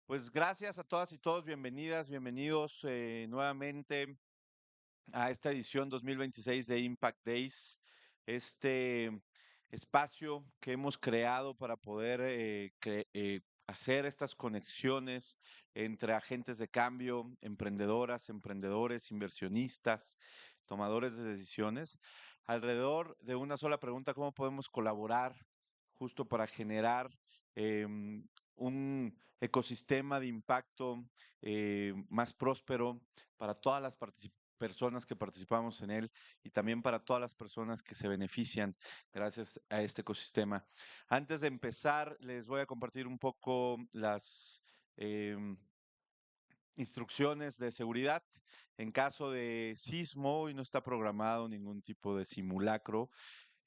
Pues gracias a todas y todos, bienvenidas, bienvenidos nuevamente a esta edición 2026 de Impact Days, este espacio que hemos creado para poder hacer estas conexiones entre agentes de cambio, emprendedoras, emprendedores, inversionistas, tomadores de decisiones, alrededor de una sola pregunta: ¿cómo podemos colaborar justo para generar un ecosistema de impacto más próspero para todas las personas que participamos en él y también para todas las personas que se benefician gracias a este ecosistema? Antes de empezar, les voy a compartir un poco las em, instrucciones de seguridad. En caso de sismo, y no está programado ningún tipo de simulacro,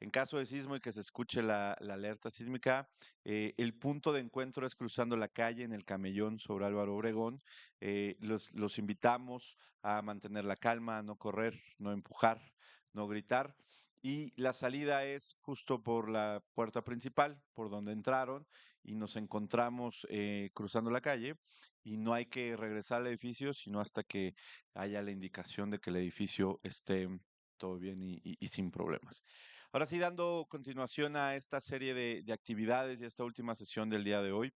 en caso de sismo y que se escuche la alerta sísmica, el punto de encuentro es cruzando la calle en el Camellón sobre Álvaro Obregón. Los invitamos a mantener la calma, a no correr, no empujar, no gritar. Y la salida es justo por la puerta principal, por donde entraron, y nos encontramos cruzando la calle. Y no hay que regresar al edificio, sino hasta que haya la indicación de que el edificio esté todo bien y sin problemas. Ahora sí, dando continuación a esta serie de actividades y esta última sesión del día de hoy,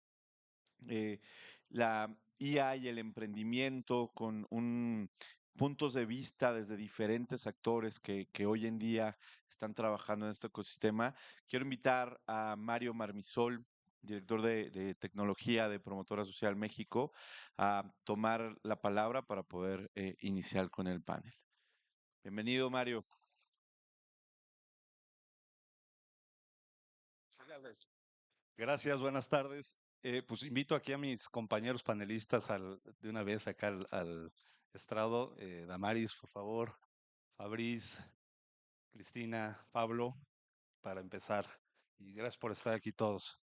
eh, la IA y el emprendimiento con un puntos de vista desde diferentes actores que hoy en día están trabajando en este ecosistema. Quiero invitar a Mario Marmisol, director de tecnología de Promotora Social México, a tomar la palabra para poder iniciar con el panel. Bienvenido, Mario. Gracias, buenas tardes. Pues invito aquí a mis compañeros panelistas de una vez acá al estrado. Damaris, por favor, Fabriz, Cristina, Pablo, para empezar. Y gracias por estar aquí todos.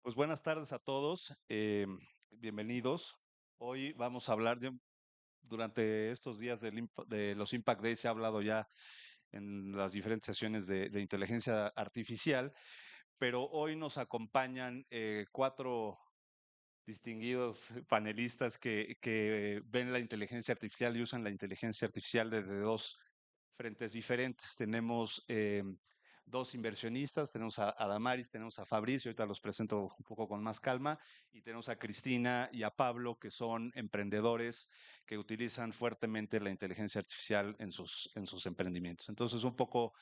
Pues buenas tardes a todos, bienvenidos. Hoy vamos a hablar durante estos días de los Impact Days. Se ha hablado ya en las diferentes sesiones de inteligencia artificial, pero hoy nos acompañan cuatro distinguidos panelistas que ven la inteligencia artificial y usan la inteligencia artificial desde dos frentes diferentes. Tenemos dos inversionistas, tenemos a Damaris, tenemos a Fabricio, ahorita los presento un poco con más calma, y tenemos a Cristina y a Pablo, que son emprendedores que utilizan fuertemente la inteligencia artificial en sus emprendimientos. Entonces, un poco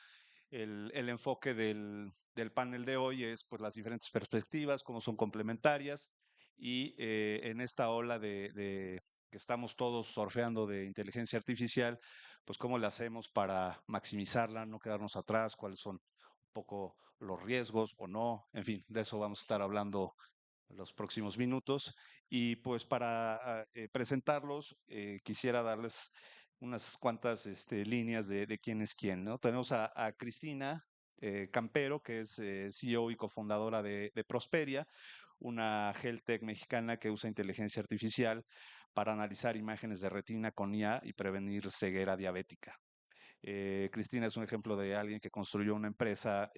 el enfoque del panel de hoy es pues las diferentes perspectivas, cómo son complementarias y en esta ola de que estamos todos surfeando de inteligencia artificial, pues cómo le hacemos para maximizarla, no quedarnos atrás, cuáles son un poco los riesgos o no, en fin, de eso vamos a estar hablando en los próximos minutos. Y pues para presentarlos, quisiera darles unas cuantas líneas de quién es quién, ¿no? Tenemos a Cristina Campero, que es CEO y cofundadora de Prosperia, una health tech mexicana que usa inteligencia artificial para analizar imágenes de retina con IA y prevenir ceguera diabética. Cristina es un ejemplo de alguien que construyó una empresa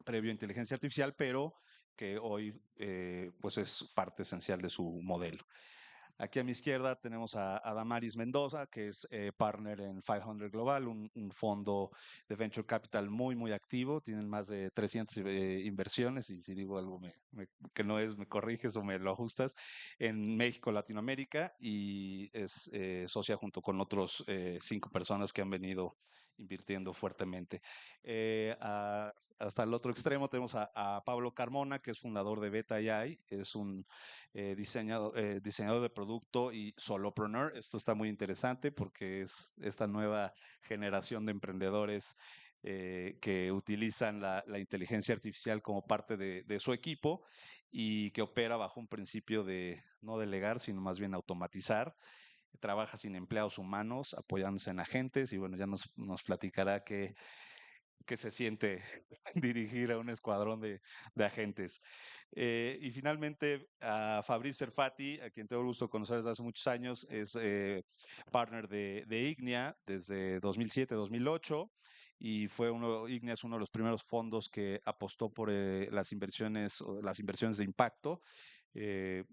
previo a inteligencia artificial, pero que hoy pues es parte esencial de su modelo. Aquí a mi izquierda tenemos a Damaris Mendoza, que es partner en 500 Global, un fondo de venture capital muy, muy activo. Tienen más de 300 inversiones, y si digo algo que no es, me corriges o me lo ajustas, en México, Latinoamérica, y es socia junto con otros 5 personas que han venido invirtiendo fuertemente. Hasta el otro extremo tenemos a Pablo Carmona, que es fundador de Beta AI, es un diseñador de producto y solopreneur. Esto está muy interesante porque es esta nueva generación de emprendedores que utilizan la inteligencia artificial como parte de su equipo y que opera bajo un principio de no delegar, sino más bien automatizar. trabaja sin empleados humanos, apoyándose en agentes y bueno, ya nos platicará qué se siente dirigir a un escuadrón de agentes. Y finalmente a Fabrice Serfati, a quien tengo el gusto de conocer desde hace muchos años, es partner de Ignia desde 2007-2008 y Ignia es uno de los primeros fondos que apostó por las inversiones de impacto. eh,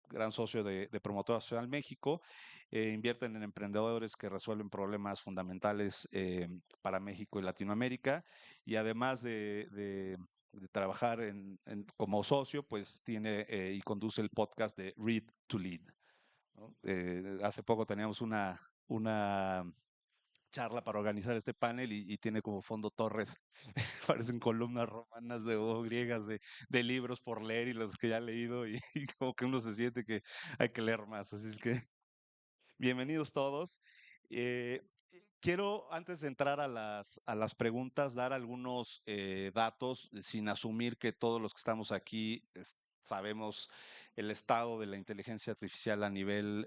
Gran socio de Promotora Social México, invierten en emprendedores que resuelven problemas fundamentales para México y Latinoamérica, y además de trabajar como socio, pues tiene y conduce el podcast de Read to Lead, ¿no? Hace poco teníamos una charla para organizar este panel y tiene como fondo torres, parecen columnas romanas o griegas de libros por leer y los que ya he leído y como que uno se siente que hay que leer más. Así es que bienvenidos todos. Eh, Quiero, antes de entrar a las preguntas, dar algunos datos sin asumir que todos los que estamos aquí sabemos el estado de la inteligencia artificial a nivel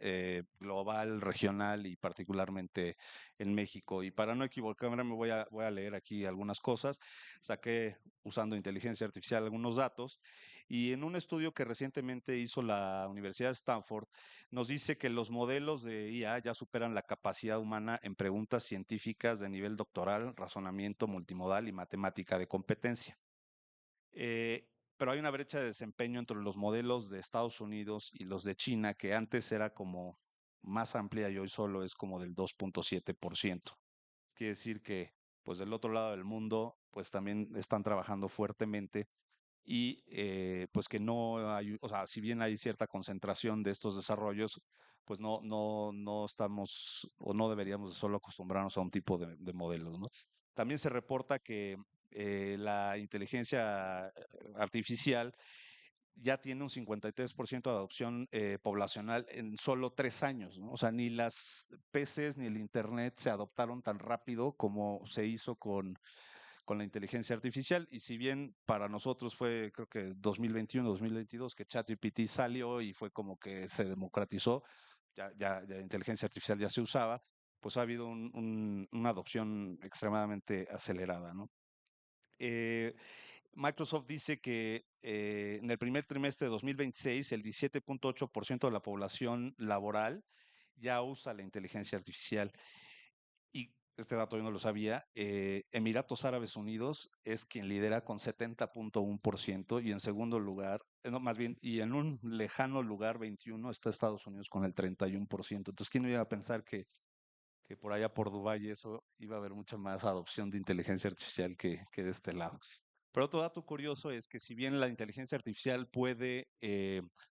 global, regional y particularmente en México. Y para no equivocarme, voy a leer aquí algunas cosas. Saqué, usando inteligencia artificial, algunos datos. Y en un estudio que recientemente hizo la Universidad de Stanford, nos dice que los modelos de IA ya superan la capacidad humana en preguntas científicas de nivel doctoral, razonamiento multimodal y matemática de competencia. Eh, pero hay una brecha de desempeño entre los modelos de Estados Unidos y los de China, que antes era como más amplia y hoy solo es como del 2.7%. Quiere decir que, pues del otro lado del mundo, pues también están trabajando fuertemente y pues que no hay, o sea, si bien hay cierta concentración de estos desarrollos, pues no estamos o no deberíamos de solo acostumbrarnos a un tipo de modelos, ¿no? También se reporta que la inteligencia artificial ya tiene un 53% de adopción poblacional en solo 3 años, ¿no? O sea, ni las PCs ni el Internet se adoptaron tan rápido como se hizo con la inteligencia artificial. Y si bien para nosotros fue, creo que 2021, 2022, que ChatGPT salió y fue como que se democratizó, ya inteligencia artificial ya se usaba, pues ha habido una adopción extremadamente acelerada, ¿no? Eh, Microsoft dice que en el primer trimestre de 2026, el 17.8% de la población laboral ya usa la inteligencia artificial. Y este dato yo no lo sabía, Emiratos Árabes Unidos es quien lidera con 70.1% y en segundo lugar, no, más bien, y en un lejano lugar 21 está Estados Unidos con el 31%. Entonces, ¿quién no iba a pensar que por allá por Dubái eso iba a haber mucha más adopción de inteligencia artificial que de este lado? Pero otro dato curioso es que si bien la inteligencia artificial puede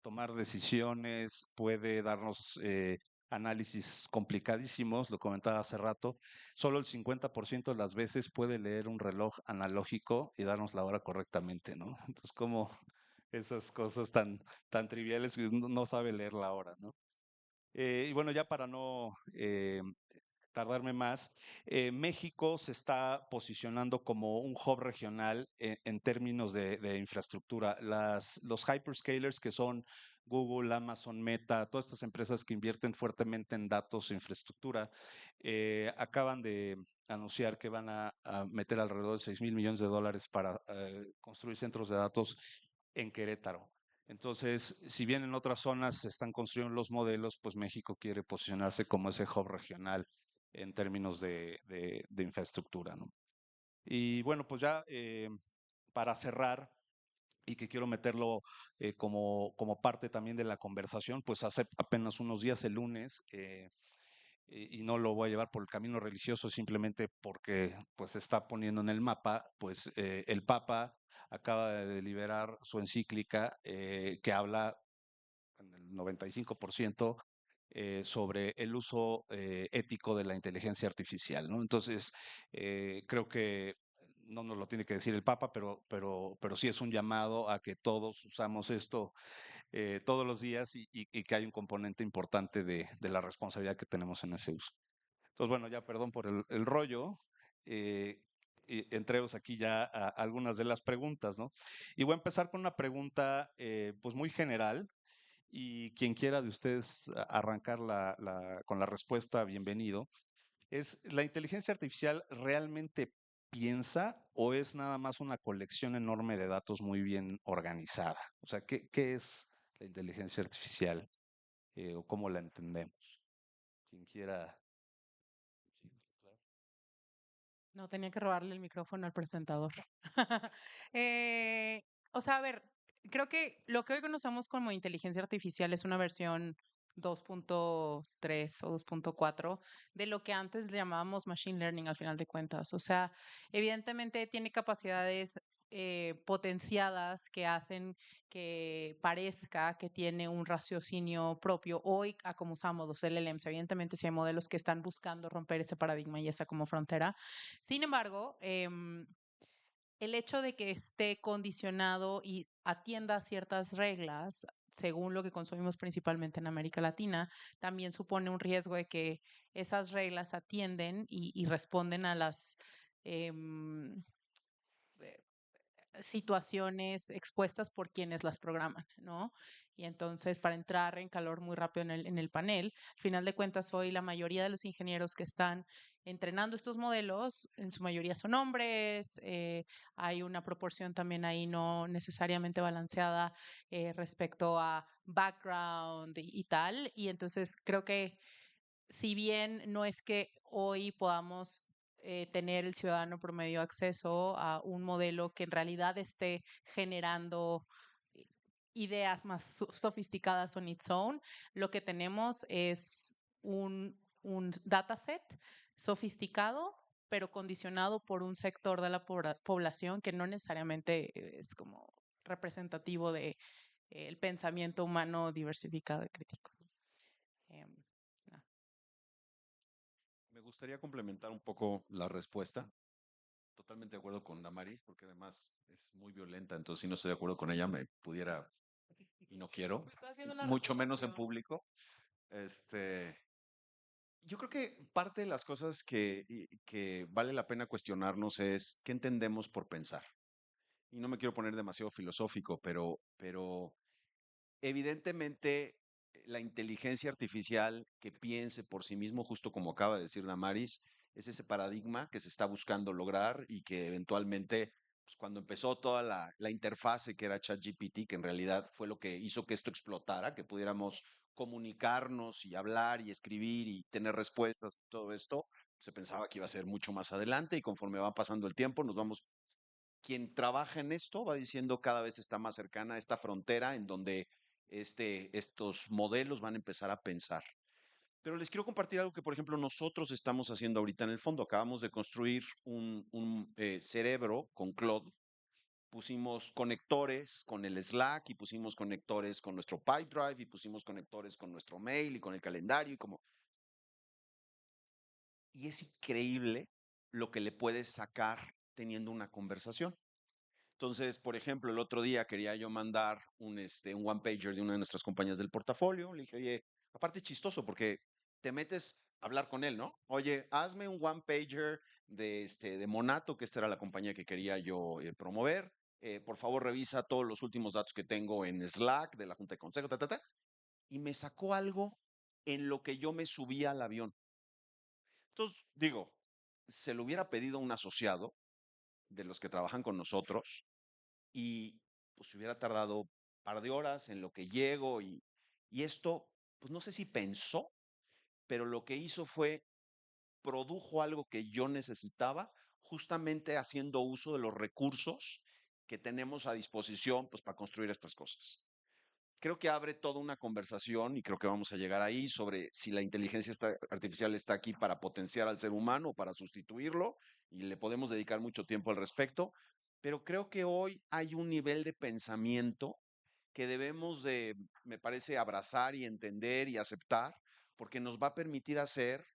tomar decisiones, puede darnos análisis complicadísimos, lo comentaba hace rato, solo el 50% de las veces puede leer un reloj analógico y darnos la hora correctamente, ¿no? Entonces, como esas cosas tan triviales que uno no sabe leer la hora, ¿no? Y bueno, ya para no tardarme más, México se está posicionando como un hub regional en términos de infraestructura. Los hyperscalers que son Google, Amazon, Meta, todas estas empresas que invierten fuertemente en datos e infraestructura, acaban de anunciar que van a meter alrededor de 6.000 millones de dólares para construir centros de datos en Querétaro. Entonces, si bien en otras zonas se están construyendo los modelos, pues México quiere posicionarse como ese hub regional en términos de infraestructura, ¿no? Y bueno, pues ya para cerrar, y que quiero meterlo como parte también de la conversación, pues hace apenas unos días, el lunes, y no lo voy a llevar por el camino religioso simplemente porque pues se está poniendo en el mapa, pues el Papa acaba de deliberar su encíclica que habla en el 95% sobre el uso ético de la inteligencia artificial, ¿no? Entonces, creo que no nos lo tiene que decir el Papa, pero sí es un llamado a que todos usamos esto todos los días y que hay un componente importante de la responsabilidad que tenemos en ese uso. Entonces, bueno, ya perdón por el rollo. eh, y entremos aquí ya a algunas de las preguntas, ¿no? Y voy a empezar con una pregunta, pues muy general, Y quien quiera de ustedes arrancar con la respuesta, bienvenido. ¿Es la inteligencia artificial realmente piensa o es nada más una colección enorme de datos muy bien organizada? O sea, ¿qué es la inteligencia artificial o cómo la entendemos? Quien quiera. Sí, claro. No, tenía que robarle el micrófono al presentador. O sea, a ver, creo que lo que hoy conocemos como inteligencia artificial es una versión 2.3 o 2.4 de lo que antes llamábamos machine learning al final de cuentas. O sea, evidentemente tiene capacidades potenciadas que hacen que parezca que tiene un raciocinio propio hoy a como usamos los LLMs. Evidentemente, si hay modelos que están buscando romper ese paradigma y esa como frontera. Sin embargo, el hecho de que esté condicionado y atienda a ciertas reglas, según lo que consumimos principalmente en América Latina, también supone un riesgo de que esas reglas atienden y responden a las em, eh, situaciones expuestas por quienes las programan, ¿no? Y entonces, para entrar en calor muy rápido en el panel, al final de cuentas, hoy la mayoría de los ingenieros que están entrenando estos modelos, en su mayoría son hombres, hay una proporción también ahí no necesariamente balanceada respecto a background y tal, y entonces creo que si bien no es que hoy podamos tener el ciudadano promedio acceso a un modelo que en realidad esté generando i- ideas más sofisticadas on its own, lo que tenemos es un dataset sofisticado, pero condicionado por un sector de la población que no necesariamente es como representativo de el pensamiento humano diversificado y crítico. Em, no. Me gustaría complementar un poco la respuesta. Totalmente de acuerdo con Damaris, porque además es muy violenta, entonces si no estoy de acuerdo con ella, me pudiera y no quiero, Está haciendo una mucho menos en reputación. público. Este, yo creo que parte de las cosas que vale la pena cuestionarnos es qué entendemos por pensar. Y no me quiero poner demasiado filosófico, pero evidentemente, la inteligencia artificial que piense por sí mismo, justo como acaba de decir Damaris, es ese paradigma que se está buscando lograr y que eventualmente, pues, cuando empezó toda la interfase que era ChatGPT, que en realidad fue lo que hizo que esto explotara, que pudiéramos comunicarnos y hablar y escribir y tener respuestas, todo esto, se pensaba que iba a ser mucho más adelante y conforme va pasando el tiempo nos vamos quien trabaja en esto va diciendo cada vez está más cercana a esta frontera en donde estos modelos van a empezar a pensar. Pero les quiero compartir algo que, por ejemplo, nosotros estamos haciendo ahorita en el fondo. Acabamos de construir un cerebro con Claude. Pusimos conectores con el Slack y pusimos conectores con nuestro Pipedrive y pusimos conectores con nuestro mail y con el calendario y es increíble lo que le puedes sacar teniendo una conversación. Entonces, por ejemplo, el otro día quería yo mandar un one pager de una de nuestras compañías del portafolio. Le dije, oye, aparte chistoso porque te metes a hablar con él, ¿no? Oye, hazme un one pager de Monato, que esta era la compañía que quería yo promover. Por favor, revisa todos los últimos datos que tengo en Slack de la Junta de Consejo, ta, ta, ta. Y me sacó algo en lo que yo me subí al avión. Entonces, digo, se lo hubiera pedido a un asociado de los que trabajan con nosotros y pues se hubiera tardado un par de horas en lo que llego y esto, pues no sé si pensó, pero lo que hizo fue produjo algo que yo necesitaba, justamente haciendo uso de los recursos que tenemos a disposición pues para construir estas cosas. Creo que abre toda una conversación y creo que vamos a llegar ahí sobre si la inteligencia artificial está aquí para potenciar al ser humano o para sustituirlo y le podemos dedicar mucho tiempo al respecto, pero creo que hoy hay un nivel de pensamiento que debemos de, me parece, abrazar y entender y aceptar, porque nos va a permitir hacer,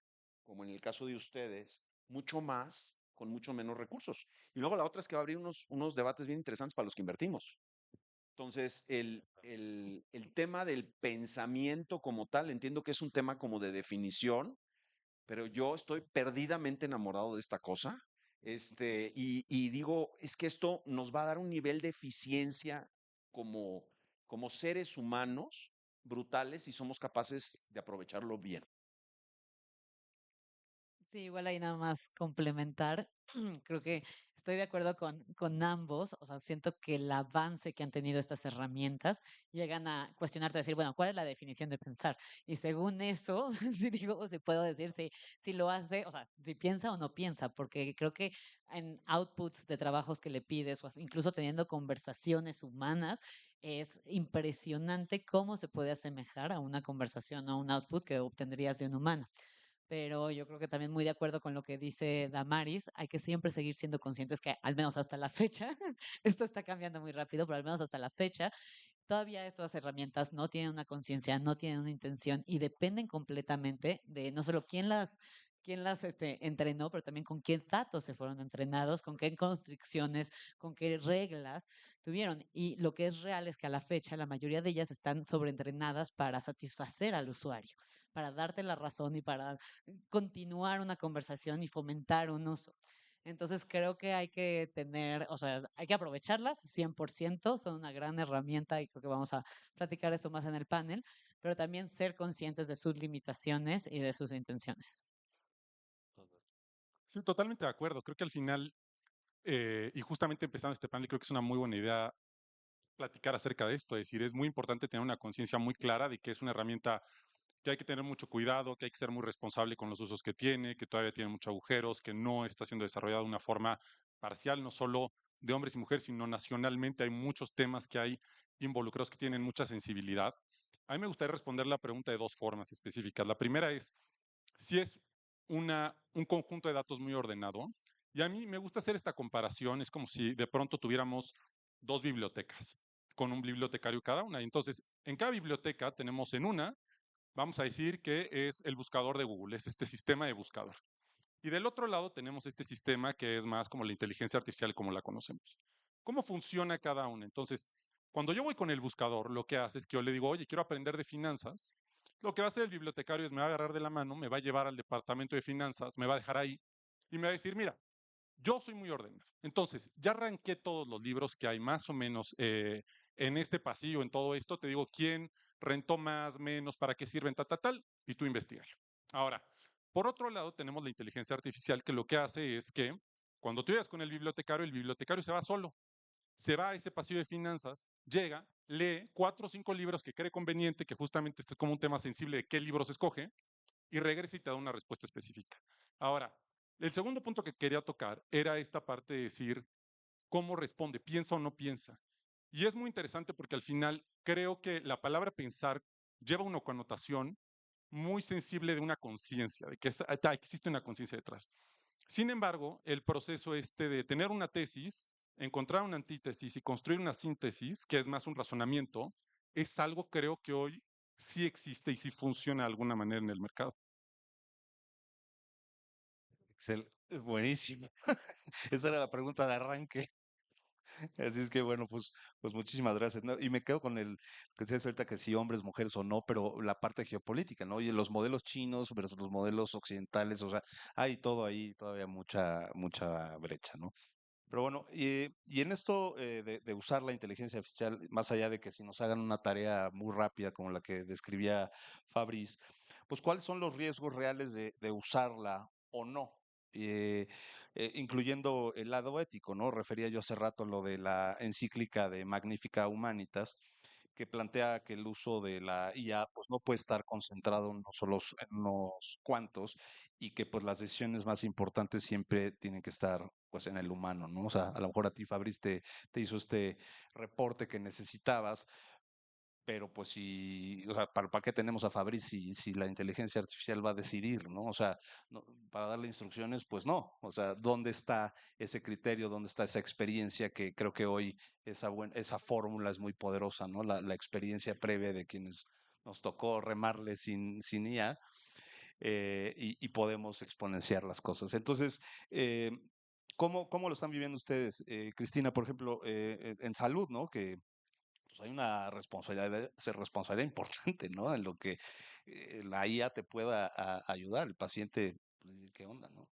como en el caso de ustedes, mucho más con mucho menos recursos. Y luego la otra es que va a abrir unos debates bien interesantes para los que invertimos. Entonces, el tema del pensamiento como tal, entiendo que es un tema como de definición, pero yo estoy perdidamente enamorado de esta cosa. Y digo, es que esto nos va a dar un nivel de eficiencia como, como seres humanos brutales si somos capaces de aprovecharlo bien. Sí, igual ahí nada más complementar. Creo que estoy de acuerdo con ambos. O sea, siento que el avance que han tenido estas herramientas llegan a cuestionarte, decir, bueno, ¿cuál es la definición de pensar? Y según eso, si digo, si puedo decir si lo hace, o sea, si piensa o no piensa, porque creo que en outputs de trabajos que le pides, o incluso teniendo conversaciones humanas, es impresionante cómo se puede asemejar a una conversación o a un output que obtendrías de un humano. Pero yo creo que también muy de acuerdo con lo que dice Damaris, hay que siempre seguir siendo conscientes que al menos hasta la fecha, esto está cambiando muy rápido, pero al menos hasta la fecha, todavía estas herramientas no tienen una conciencia, no tienen una intención y dependen completamente de no solo quién las entrenó, pero también con qué datos se fueron entrenados, con qué constricciones, con qué reglas tuvieron. Y lo que es real es que a la fecha la mayoría de ellas están sobreentrenadas para satisfacer al usuario, para darte la razón y para continuar una conversación y fomentar un uso. Entonces creo que hay que tener, o sea, hay que aprovecharlas 100%, son una gran herramienta y creo que vamos a platicar eso más en el panel, pero también ser conscientes de sus limitaciones y de sus intenciones. Sí, totalmente de acuerdo. Creo que al final, y justamente empezando este panel, creo que es una muy buena idea platicar acerca de esto. Es decir, es muy importante tener una conciencia muy clara de que es una herramienta que hay que tener mucho cuidado, que hay que ser muy responsable con los usos que tiene, que todavía tiene muchos agujeros, que no está siendo desarrollada de una forma parcial, no solo de hombres y mujeres, sino nacionalmente. Hay muchos temas que hay involucrados que tienen mucha sensibilidad. A mí me gustaría responder la pregunta de dos formas específicas. La primera es si es un conjunto de datos muy ordenado. Y a mí me gusta hacer esta comparación. Es como si de pronto tuviéramos dos bibliotecas con un bibliotecario cada una. Y entonces, en cada biblioteca tenemos en una, vamos a decir que es el buscador de Google, es este sistema de buscador. Y del otro lado tenemos este sistema que es más como la inteligencia artificial como la conocemos. ¿Cómo funciona cada una? Entonces, cuando yo voy con el buscador, lo que hace es que yo le digo, oye, quiero aprender de finanzas. Lo que va a hacer el bibliotecario es me va a agarrar de la mano, me va a llevar al departamento de finanzas, me va a dejar ahí y me va a decir, mira, yo soy muy ordenado. Entonces, ya arranqué todos los libros que hay más o menos en este pasillo, en todo esto. Te digo quién rentó más, menos, para qué sirven, tal, y tú investigalo. Ahora, por otro lado, tenemos la inteligencia artificial que lo que hace es que cuando tú llegas con el bibliotecario se va solo. Se va a ese pasillo de finanzas, llega, lee 4 o 5 libros que cree conveniente, que justamente este es como un tema sensible de qué libros escoge, y regresa y te da una respuesta específica. Ahora, el segundo punto que quería tocar era esta parte de decir cómo responde, piensa o no piensa. Y es muy interesante porque al final creo que la palabra pensar lleva una connotación muy sensible de una conciencia, de que existe una conciencia detrás. Sin embargo, el proceso este de tener una tesis, encontrar una antítesis y construir una síntesis, que es más un razonamiento, es algo creo que hoy sí existe y sí funciona de alguna manera en el mercado. Buenísimo. Esa era la pregunta de arranque. Así es que bueno, pues muchísimas gracias, ¿no? Y me quedo con el que decías ahorita que si hombres, mujeres o no, pero la parte geopolítica, ¿no? Y los modelos chinos versus los modelos occidentales, o sea, hay todo ahí, todavía mucha brecha, ¿no? Pero bueno, y en esto de usar la inteligencia artificial, más allá de que si nos hagan una tarea muy rápida como la que describía Fabriz, pues ¿cuáles son los riesgos reales de usarla o no? Eh, Incluyendo el lado ético, ¿no? Refería yo hace rato lo de la encíclica de Magnifica Humanitas, que plantea que el uso de la IA pues no puede estar concentrado en unos cuantos y que pues las decisiones más importantes siempre tienen que estar pues en el humano, ¿no? O sea, a lo mejor a ti Fabriz te hizo este reporte que necesitabas, pero pues si, o sea, ¿para qué tenemos a Fabriz si la inteligencia artificial va a decidir, ¿no? O sea, para darle instrucciones, pues no. O sea, ¿dónde está ese criterio? ¿Dónde está esa experiencia? Que creo que hoy esa fórmula es muy poderosa, ¿no? La experiencia previa de quienes nos tocó remarle sin IA, y podemos exponenciar las cosas. Entonces, ¿cómo lo están viviendo ustedes? Cristina, por ejemplo, en salud, ¿no? Que pues hay una responsabilidad importante, ¿no? En lo que la IA te pueda ayudar. El paciente, pues, dice, ¿qué onda, no?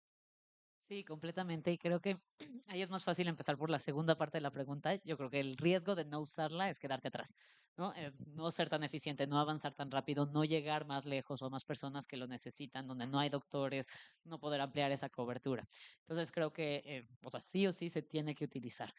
Sí, completamente. Y creo que ahí es más fácil empezar por la segunda parte de la pregunta. Yo creo que el riesgo de no usarla es quedarte atrás, ¿no? Es no ser tan eficiente, no avanzar tan rápido, no llegar más lejos o a más personas que lo necesitan, donde no hay doctores, no poder ampliar esa cobertura. Entonces creo que, o sea, sí o sí se tiene que utilizar.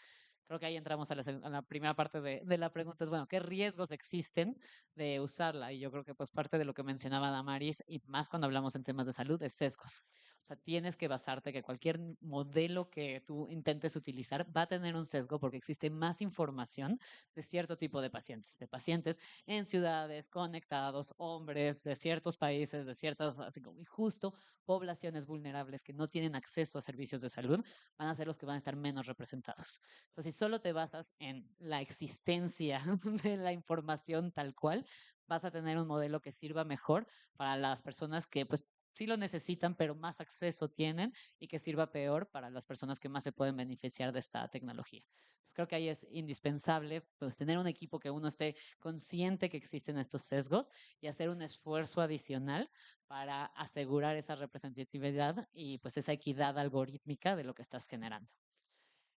Creo que ahí entramos a a la primera parte de la pregunta, es, bueno, ¿qué riesgos existen de usarla? Y yo creo que pues parte de lo que mencionaba Damaris, y más cuando hablamos en temas de salud, es sesgos. O sea, tienes que basarte que cualquier modelo que tú intentes utilizar va a tener un sesgo porque existe más información de cierto tipo de pacientes en ciudades, conectados, hombres de ciertos países, de ciertas, así como, y justo poblaciones vulnerables que no tienen acceso a servicios de salud van a ser los que van a estar menos representados. Entonces, si solo te basas en la existencia de la información tal cual, vas a tener un modelo que sirva mejor para las personas que pues sí lo necesitan, pero más acceso tienen y que sirva peor para las personas que más se pueden beneficiar de esta tecnología. Entonces, creo que ahí es indispensable pues, tener un equipo que uno esté consciente que existen estos sesgos y hacer un esfuerzo adicional para asegurar esa representatividad y pues esa equidad algorítmica de lo que estás generando.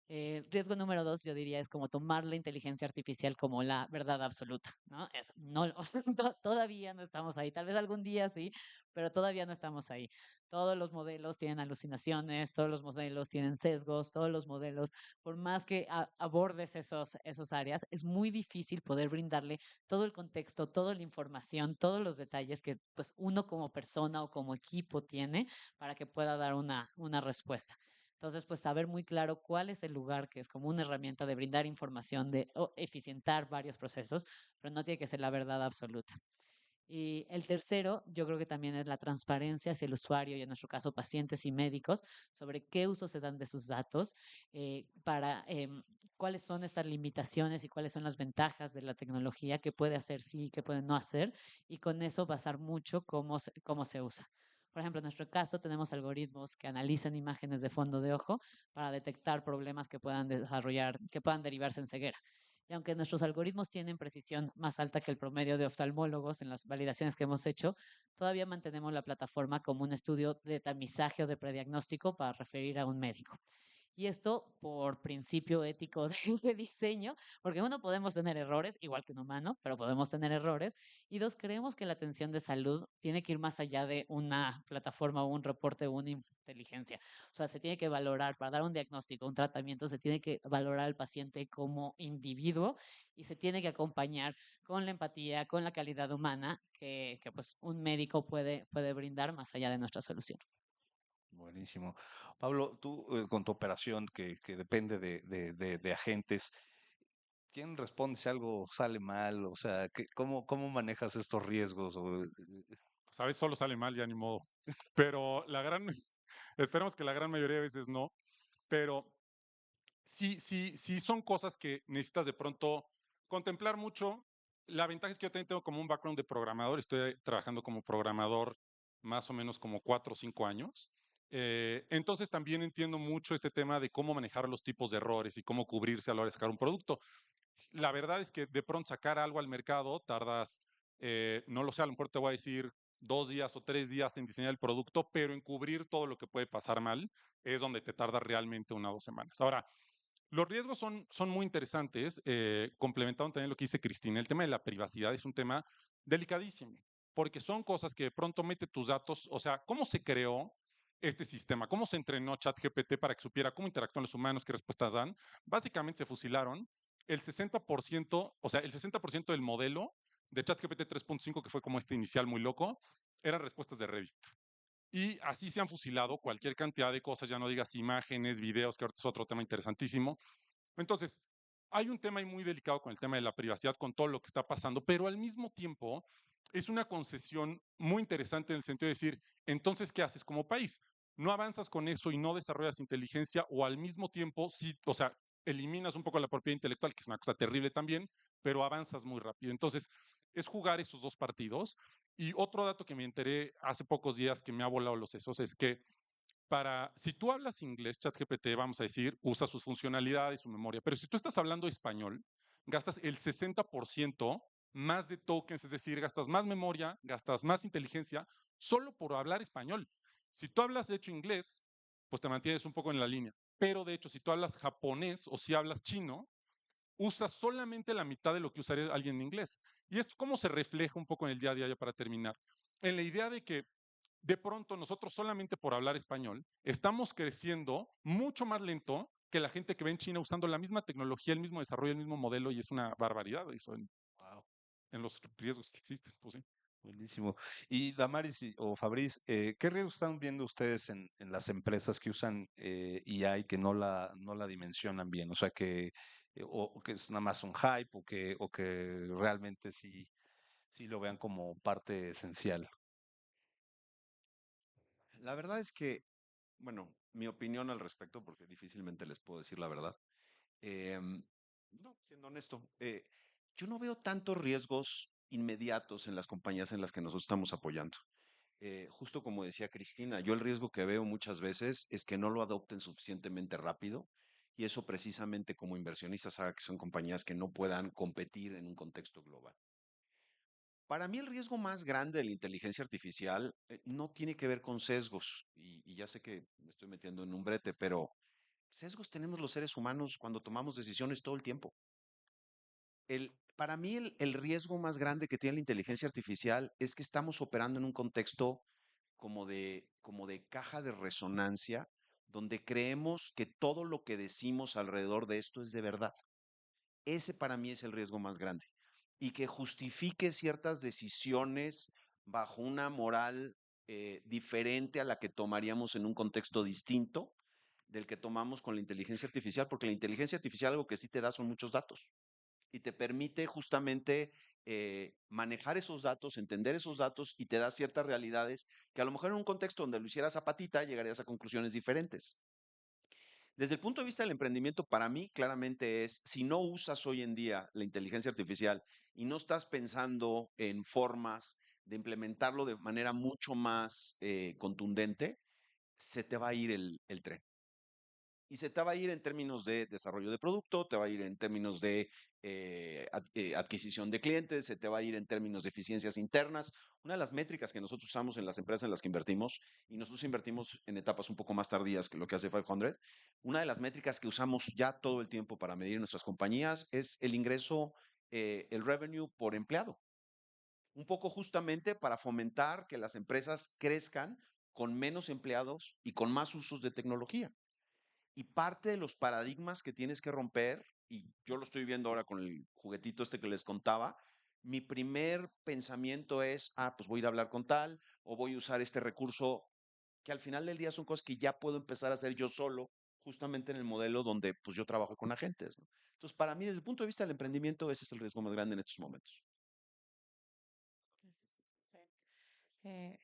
Riesgo número 2, yo diría, es como tomar la inteligencia artificial como la verdad absoluta, ¿no? No todavía no estamos ahí, tal vez algún día sí, pero todavía no estamos ahí. Todos los modelos tienen alucinaciones, todos los modelos tienen sesgos, todos los modelos, por más que abordes esos áreas, es muy difícil poder brindarle todo el contexto, toda la información, todos los detalles que pues uno como persona o como equipo tiene para que pueda dar una respuesta. Entonces, pues saber muy claro cuál es el lugar que es como una herramienta de brindar información, de eficientar varios procesos, pero no tiene que ser la verdad absoluta. Y el tercero, yo creo que también es la transparencia hacia el usuario y en nuestro caso pacientes y médicos sobre qué uso se dan de sus datos, para cuáles son estas limitaciones y cuáles son las ventajas de la tecnología, qué puede hacer sí, qué puede no hacer, y con eso basar mucho cómo se usa. Por ejemplo, en nuestro caso tenemos algoritmos que analizan imágenes de fondo de ojo para detectar problemas que puedan que puedan derivarse en ceguera. Y aunque nuestros algoritmos tienen precisión más alta que el promedio de oftalmólogos en las validaciones que hemos hecho, todavía mantenemos la plataforma como un estudio de tamizaje o de prediagnóstico para referir a un médico. Y esto por principio ético de diseño, porque uno, podemos tener errores, igual que un humano, pero podemos tener errores. Y dos, creemos que la atención de salud tiene que ir más allá de una plataforma o un reporte o una inteligencia. O sea, se tiene que valorar, para dar un diagnóstico, un tratamiento, se tiene que valorar al paciente como individuo y se tiene que acompañar con la empatía, con la calidad humana que pues un médico puede brindar más allá de nuestra solución. Buenísimo. Pablo, tú con tu operación que depende de agentes, ¿quién responde si algo sale mal? O sea, ¿cómo manejas estos riesgos? Pues a veces solo sale mal, ya ni modo. Pero esperemos que la gran mayoría de veces no. Pero sí son cosas que necesitas de pronto contemplar mucho. La ventaja es que yo también tengo como un background de programador. Estoy trabajando como programador más o menos como 4 o 5 años. Entonces también entiendo mucho este tema de cómo manejar los tipos de errores y cómo cubrirse a la hora de sacar un producto. La verdad es que de pronto sacar algo al mercado tardas, no lo sé, a lo mejor te voy a decir 2 días o 3 días en diseñar el producto, pero en cubrir todo lo que puede pasar mal es donde te tarda realmente 1 o 2 semanas. Ahora, los riesgos son muy interesantes, complementando también lo que dice Cristina. El tema de la privacidad es un tema delicadísimo, porque son cosas que de pronto mete tus datos, o sea, ¿cómo se creó este sistema? ¿Cómo se entrenó ChatGPT para que supiera cómo interactúan los humanos, qué respuestas dan? Básicamente se fusilaron el 60%, o sea, el 60% del modelo de ChatGPT 3.5, que fue como este inicial muy loco, eran respuestas de Reddit. Y así se han fusilado cualquier cantidad de cosas, ya no digas imágenes, videos, que ahorita es otro tema interesantísimo. Entonces, hay un tema ahí muy delicado con el tema de la privacidad, con todo lo que está pasando, pero al mismo tiempo es una concesión muy interesante en el sentido de decir, entonces, ¿qué haces como país? No avanzas con eso y no desarrollas inteligencia, o al mismo tiempo, sí, o sea, eliminas un poco la propiedad intelectual, que es una cosa terrible también, pero avanzas muy rápido. Entonces, es jugar esos dos partidos. Y otro dato que me enteré hace pocos días que me ha volado los sesos es que si tú hablas inglés, ChatGPT, vamos a decir, usa sus funcionalidades, su memoria, pero si tú estás hablando español, gastas el 60% más de tokens, es decir, gastas más memoria, gastas más inteligencia, solo por hablar español. Si tú hablas, de hecho, inglés, pues te mantienes un poco en la línea. Pero de hecho, si tú hablas japonés o si hablas chino, usas solamente la mitad de lo que usaría alguien en inglés. ¿Y esto cómo se refleja un poco en el día a día, ya para terminar? En la idea de que de pronto nosotros solamente por hablar español estamos creciendo mucho más lento que la gente que ve en China usando la misma tecnología, el mismo desarrollo, el mismo modelo, y es una barbaridad eso Wow, en los riesgos que existen. Pues sí. buenísimo. Y Damaris o Fabriz, ¿qué riesgos están viendo ustedes en las empresas que usan IA y que no la dimensionan bien? O sea, o que es nada más un hype o que realmente sí lo vean como parte esencial. La verdad es que, bueno, mi opinión al respecto, porque difícilmente les puedo decir la verdad. em, no, siendo honesto, yo no veo tantos riesgos inmediatos en las compañías en las que nosotros estamos apoyando. Justo como decía Cristina, yo el riesgo que veo muchas veces es que no lo adopten suficientemente rápido y eso precisamente como inversionistas haga que son compañías que no puedan competir en un contexto global. Para mí el riesgo más grande de la inteligencia artificial no tiene que ver con sesgos y ya sé que me estoy metiendo en un brete, pero sesgos tenemos los seres humanos cuando tomamos decisiones todo el tiempo. Para mí el riesgo más grande que tiene la inteligencia artificial es que estamos operando en un contexto como de caja de resonancia, donde creemos que todo lo que decimos alrededor de esto es de verdad. Ese para mí es el riesgo más grande. Y que justifique ciertas decisiones bajo una moral diferente a la que tomaríamos en un contexto distinto del que tomamos con la inteligencia artificial, porque la inteligencia artificial algo que sí te da son muchos datos y te permite justamente manejar esos datos, entender esos datos y te da ciertas realidades que a lo mejor en un contexto donde lo hicieras a patita llegarías a conclusiones diferentes. Desde el punto de vista del emprendimiento, para mí claramente es, si no usas hoy en día la inteligencia artificial y no estás pensando en formas de implementarlo de manera mucho más contundente, se te va a ir el tren. Y se te va a ir en términos de desarrollo de producto, te va a ir en términos de adquisición de clientes, se te va a ir en términos de eficiencias internas. Una de las métricas que nosotros usamos en las empresas en las que invertimos, y nosotros invertimos en etapas un poco más tardías que lo que hace 500, una de las métricas que usamos ya todo el tiempo para medir nuestras compañías es el ingreso, el revenue por empleado. Un poco justamente para fomentar que las empresas crezcan con menos empleados y con más usos de tecnología. Y parte de los paradigmas que tienes que romper, y yo lo estoy viendo ahora con el juguetito este que les contaba, mi primer pensamiento es, pues voy a ir a hablar con tal, o voy a usar este recurso, que al final del día son cosas que ya puedo empezar a hacer yo solo, justamente en el modelo donde pues yo trabajo con agentes, ¿no? Entonces, para mí, desde el punto de vista del emprendimiento, ese es el riesgo más grande en estos momentos. Eh,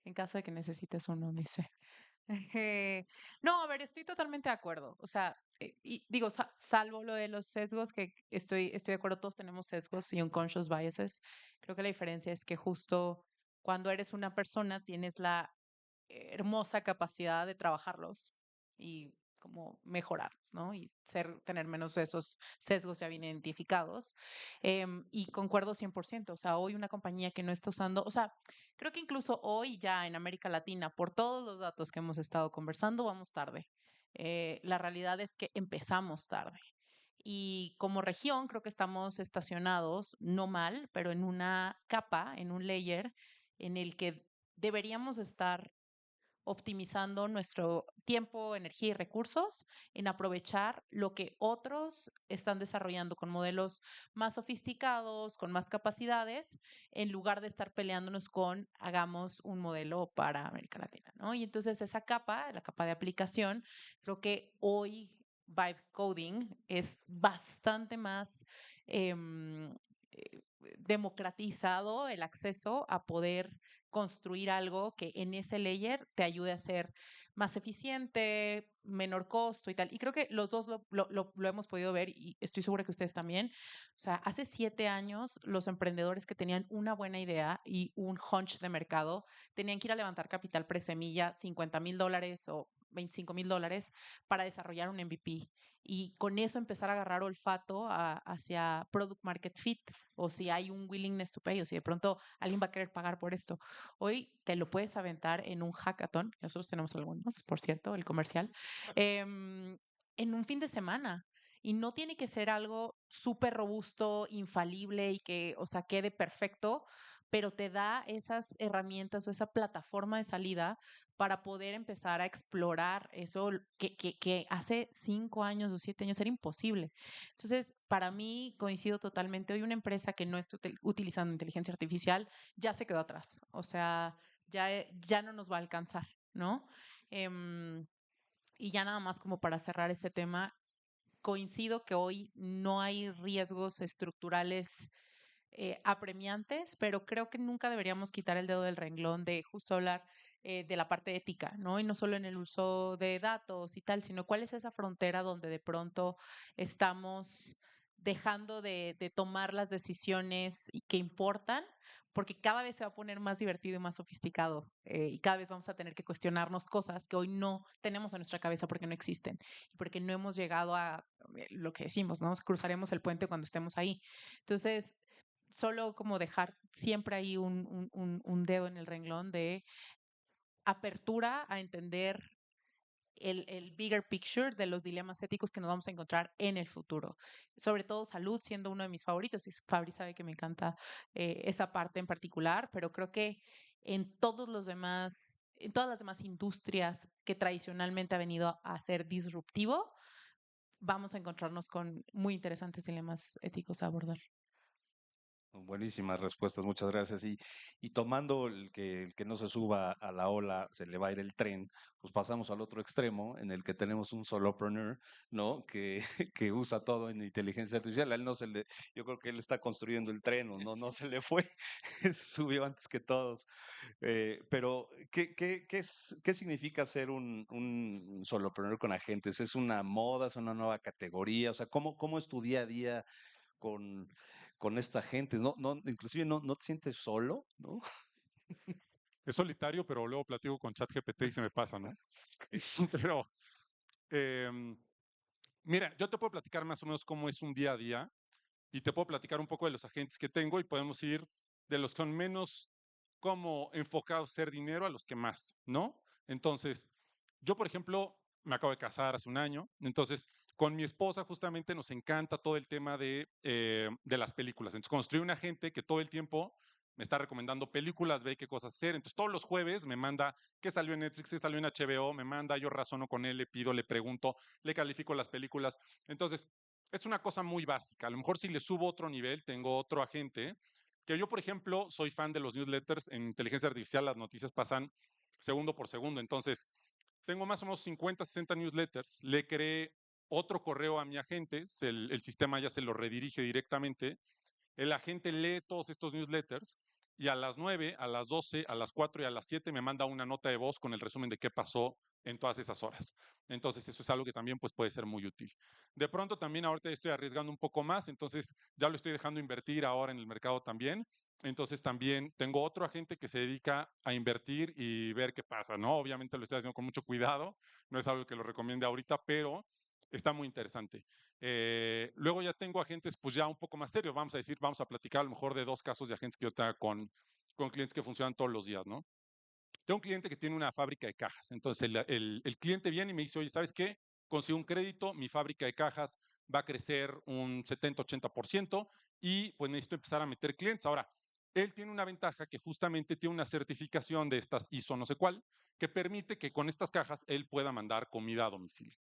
en caso de que necesites uno, dice. No, a ver, estoy totalmente de acuerdo. O sea, y digo, salvo lo de los sesgos, que estoy de acuerdo, todos tenemos sesgos y unconscious biases. Creo que la diferencia es que justo cuando eres una persona tienes la hermosa capacidad de trabajarlos y como mejorarlos, ¿no? Y tener menos de esos sesgos ya bien identificados. Y concuerdo 100%, o sea, hoy una compañía que no está usando, o sea, creo que incluso hoy ya en América Latina, por todos los datos que hemos estado conversando, vamos tarde. La realidad es que empezamos tarde. Y como región, creo que estamos estacionados, no mal, pero en una capa, en un layer en el que deberíamos estar optimizando nuestro tiempo, energía y recursos en aprovechar lo que otros están desarrollando con modelos más sofisticados, con más capacidades, en lugar de estar peleándonos con hagamos un modelo para América Latina, ¿no? Y entonces esa capa, la capa de aplicación, creo que hoy Vibe Coding es bastante más democratizado el acceso a poder construir algo que en ese layer te ayude a ser más eficiente, menor costo y tal. Y creo que los dos lo hemos podido ver y estoy segura que ustedes también. O sea, hace 7 años los emprendedores que tenían una buena idea y un hunch de mercado tenían que ir a levantar capital presemilla, $50,000 o $25,000 para desarrollar un MVP y con eso empezar a agarrar olfato hacia product market fit o si hay un willingness to pay o si de pronto alguien va a querer pagar por esto. Hoy te lo puedes aventar en un hackathon, nosotros tenemos algunos, por cierto, el comercial, en un fin de semana. Y no tiene que ser algo súper robusto, infalible y que, o sea, quede perfecto, pero te da esas herramientas o esa plataforma de salida para poder empezar a explorar eso que hace 5 años o 7 años era imposible. Entonces, para mí, coincido totalmente, hoy una empresa que no está utilizando inteligencia artificial ya se quedó atrás, o sea, ya no nos va a alcanzar, ¿no? Y ya nada más como para cerrar ese tema, coincido que hoy no hay riesgos estructurales apremiantes, pero creo que nunca deberíamos quitar el dedo del renglón de justo hablar de la parte ética, ¿no? Y no solo en el uso de datos y tal, sino cuál es esa frontera donde de pronto estamos dejando de tomar las decisiones que importan, porque cada vez se va a poner más divertido y más sofisticado y cada vez vamos a tener que cuestionarnos cosas que hoy no tenemos en nuestra cabeza porque no existen y porque no hemos llegado a lo que decimos, ¿no? Cruzaremos el puente cuando estemos ahí. Entonces, solo como dejar siempre ahí un dedo en el renglón de apertura a entender el bigger picture de los dilemas éticos que nos vamos a encontrar en el futuro. Sobre todo salud siendo uno de mis favoritos, y Fabri sabe que me encanta esa parte en particular, pero creo que en en todas las demás industrias que tradicionalmente ha venido a ser disruptivo, vamos a encontrarnos con muy interesantes dilemas éticos a abordar. Buenísimas respuestas, muchas gracias. Y tomando el que no se suba a la ola, se le va a ir el tren, pues pasamos al otro extremo en el que tenemos un solopreneur, ¿no? Que, que usa todo en inteligencia artificial. A él no se le, yo creo que él está construyendo el tren, o no, no se le fue, subió antes que todos. Pero, ¿qué significa ser un solopreneur con agentes? ¿Es una moda, es una nueva categoría? O sea, ¿cómo es tu día a día con, con esta gente? Inclusive no te sientes solo, ¿no? Es solitario, pero luego platico con ChatGPT y se me pasa, ¿no? Pero, em, mira, yo te puedo platicar más o menos cómo es un día a día y te puedo platicar un poco de los agentes que tengo y podemos ir de los que son menos como enfocados a hacer dinero a los que más, ¿no? Entonces, yo, por ejemplo, me acabo de casar hace un año, entonces con mi esposa justamente nos encanta todo el tema de las películas. Entonces, construí un agente que todo el tiempo me está recomendando películas, ve qué cosas hacer. Entonces, todos los jueves me manda qué salió en Netflix, qué salió en HBO, me manda, yo razono con él, le pido, le pregunto, le califico las películas. Entonces, es una cosa muy básica. A lo mejor si le subo otro nivel, tengo otro agente, que yo, por ejemplo, soy fan de los newsletters. En inteligencia artificial las noticias pasan segundo por segundo. Entonces, tengo más o menos 50, 60 newsletters. Le creé otro correo a mi agente, el sistema ya se lo redirige directamente. El agente lee todos estos newsletters y a las 9, a las 12, a las 4 y a las 7 me manda una nota de voz con el resumen de qué pasó en todas esas horas. Entonces, eso es algo que también pues, puede ser muy útil. De pronto también ahorita estoy arriesgando un poco más, entonces ya lo estoy dejando invertir ahora en el mercado también. Entonces también tengo otro agente que se dedica a invertir y ver qué pasa, ¿no? Obviamente lo estoy haciendo con mucho cuidado, no es algo que lo recomiende ahorita, pero está muy interesante. Luego ya tengo agentes pues ya un poco más serios, vamos a decir, vamos a platicar a lo mejor de 2 casos de agentes que yo tengo con clientes que funcionan todos los días, ¿no? Tengo un cliente que tiene una fábrica de cajas, entonces el cliente viene y me dice, oye, ¿sabes qué? Consigo un crédito, mi fábrica de cajas va a crecer un 70-80% y pues necesito empezar a meter clientes. Ahora, él tiene una ventaja que justamente tiene una certificación de estas ISO no sé cuál, que permite que con estas cajas él pueda mandar comida a domicilio.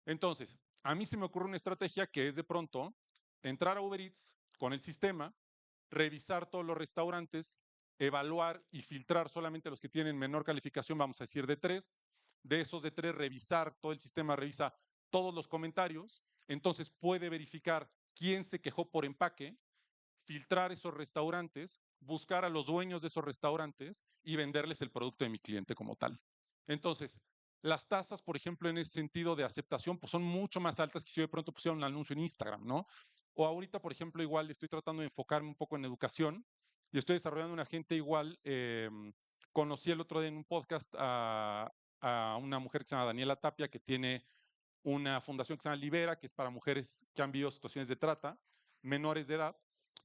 Entonces, a mí se me ocurre una estrategia que es de pronto entrar a Uber Eats con el sistema, revisar todos los restaurantes, evaluar y filtrar solamente los que tienen menor calificación, vamos a decir de 3. De esos de 3, revisar, todo el sistema revisa todos los comentarios, entonces puede verificar quién se quejó por empaque, filtrar esos restaurantes, buscar a los dueños de esos restaurantes y venderles el producto de mi cliente como tal. Entonces, las tasas, por ejemplo, en ese sentido de aceptación, pues son mucho más altas que si de pronto pusiera un anuncio en Instagram, ¿no? O ahorita, por ejemplo, igual estoy tratando de enfocarme un poco en educación y estoy desarrollando un agente igual. Conocí el otro día en un podcast a una mujer que se llama Daniela Tapia, que tiene una fundación que se llama Libera, que es para mujeres que han vivido situaciones de trata, menores de edad,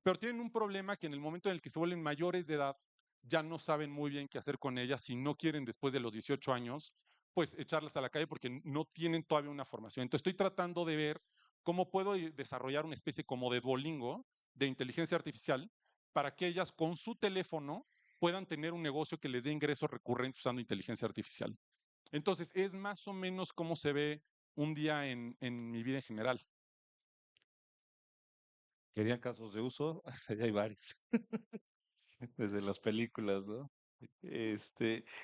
pero tienen un problema que en el momento en el que se vuelven mayores de edad, ya no saben muy bien qué hacer con ellas si no quieren después de los 18 años, pues echarlas a la calle porque no tienen todavía una formación. Entonces estoy tratando de ver cómo puedo desarrollar una especie como de Duolingo de inteligencia artificial para que ellas con su teléfono puedan tener un negocio que les dé ingresos recurrentes usando inteligencia artificial. Entonces, es más o menos cómo se ve un día en mi vida en general. Querían casos de uso, ya hay varios, desde las películas, ¿no?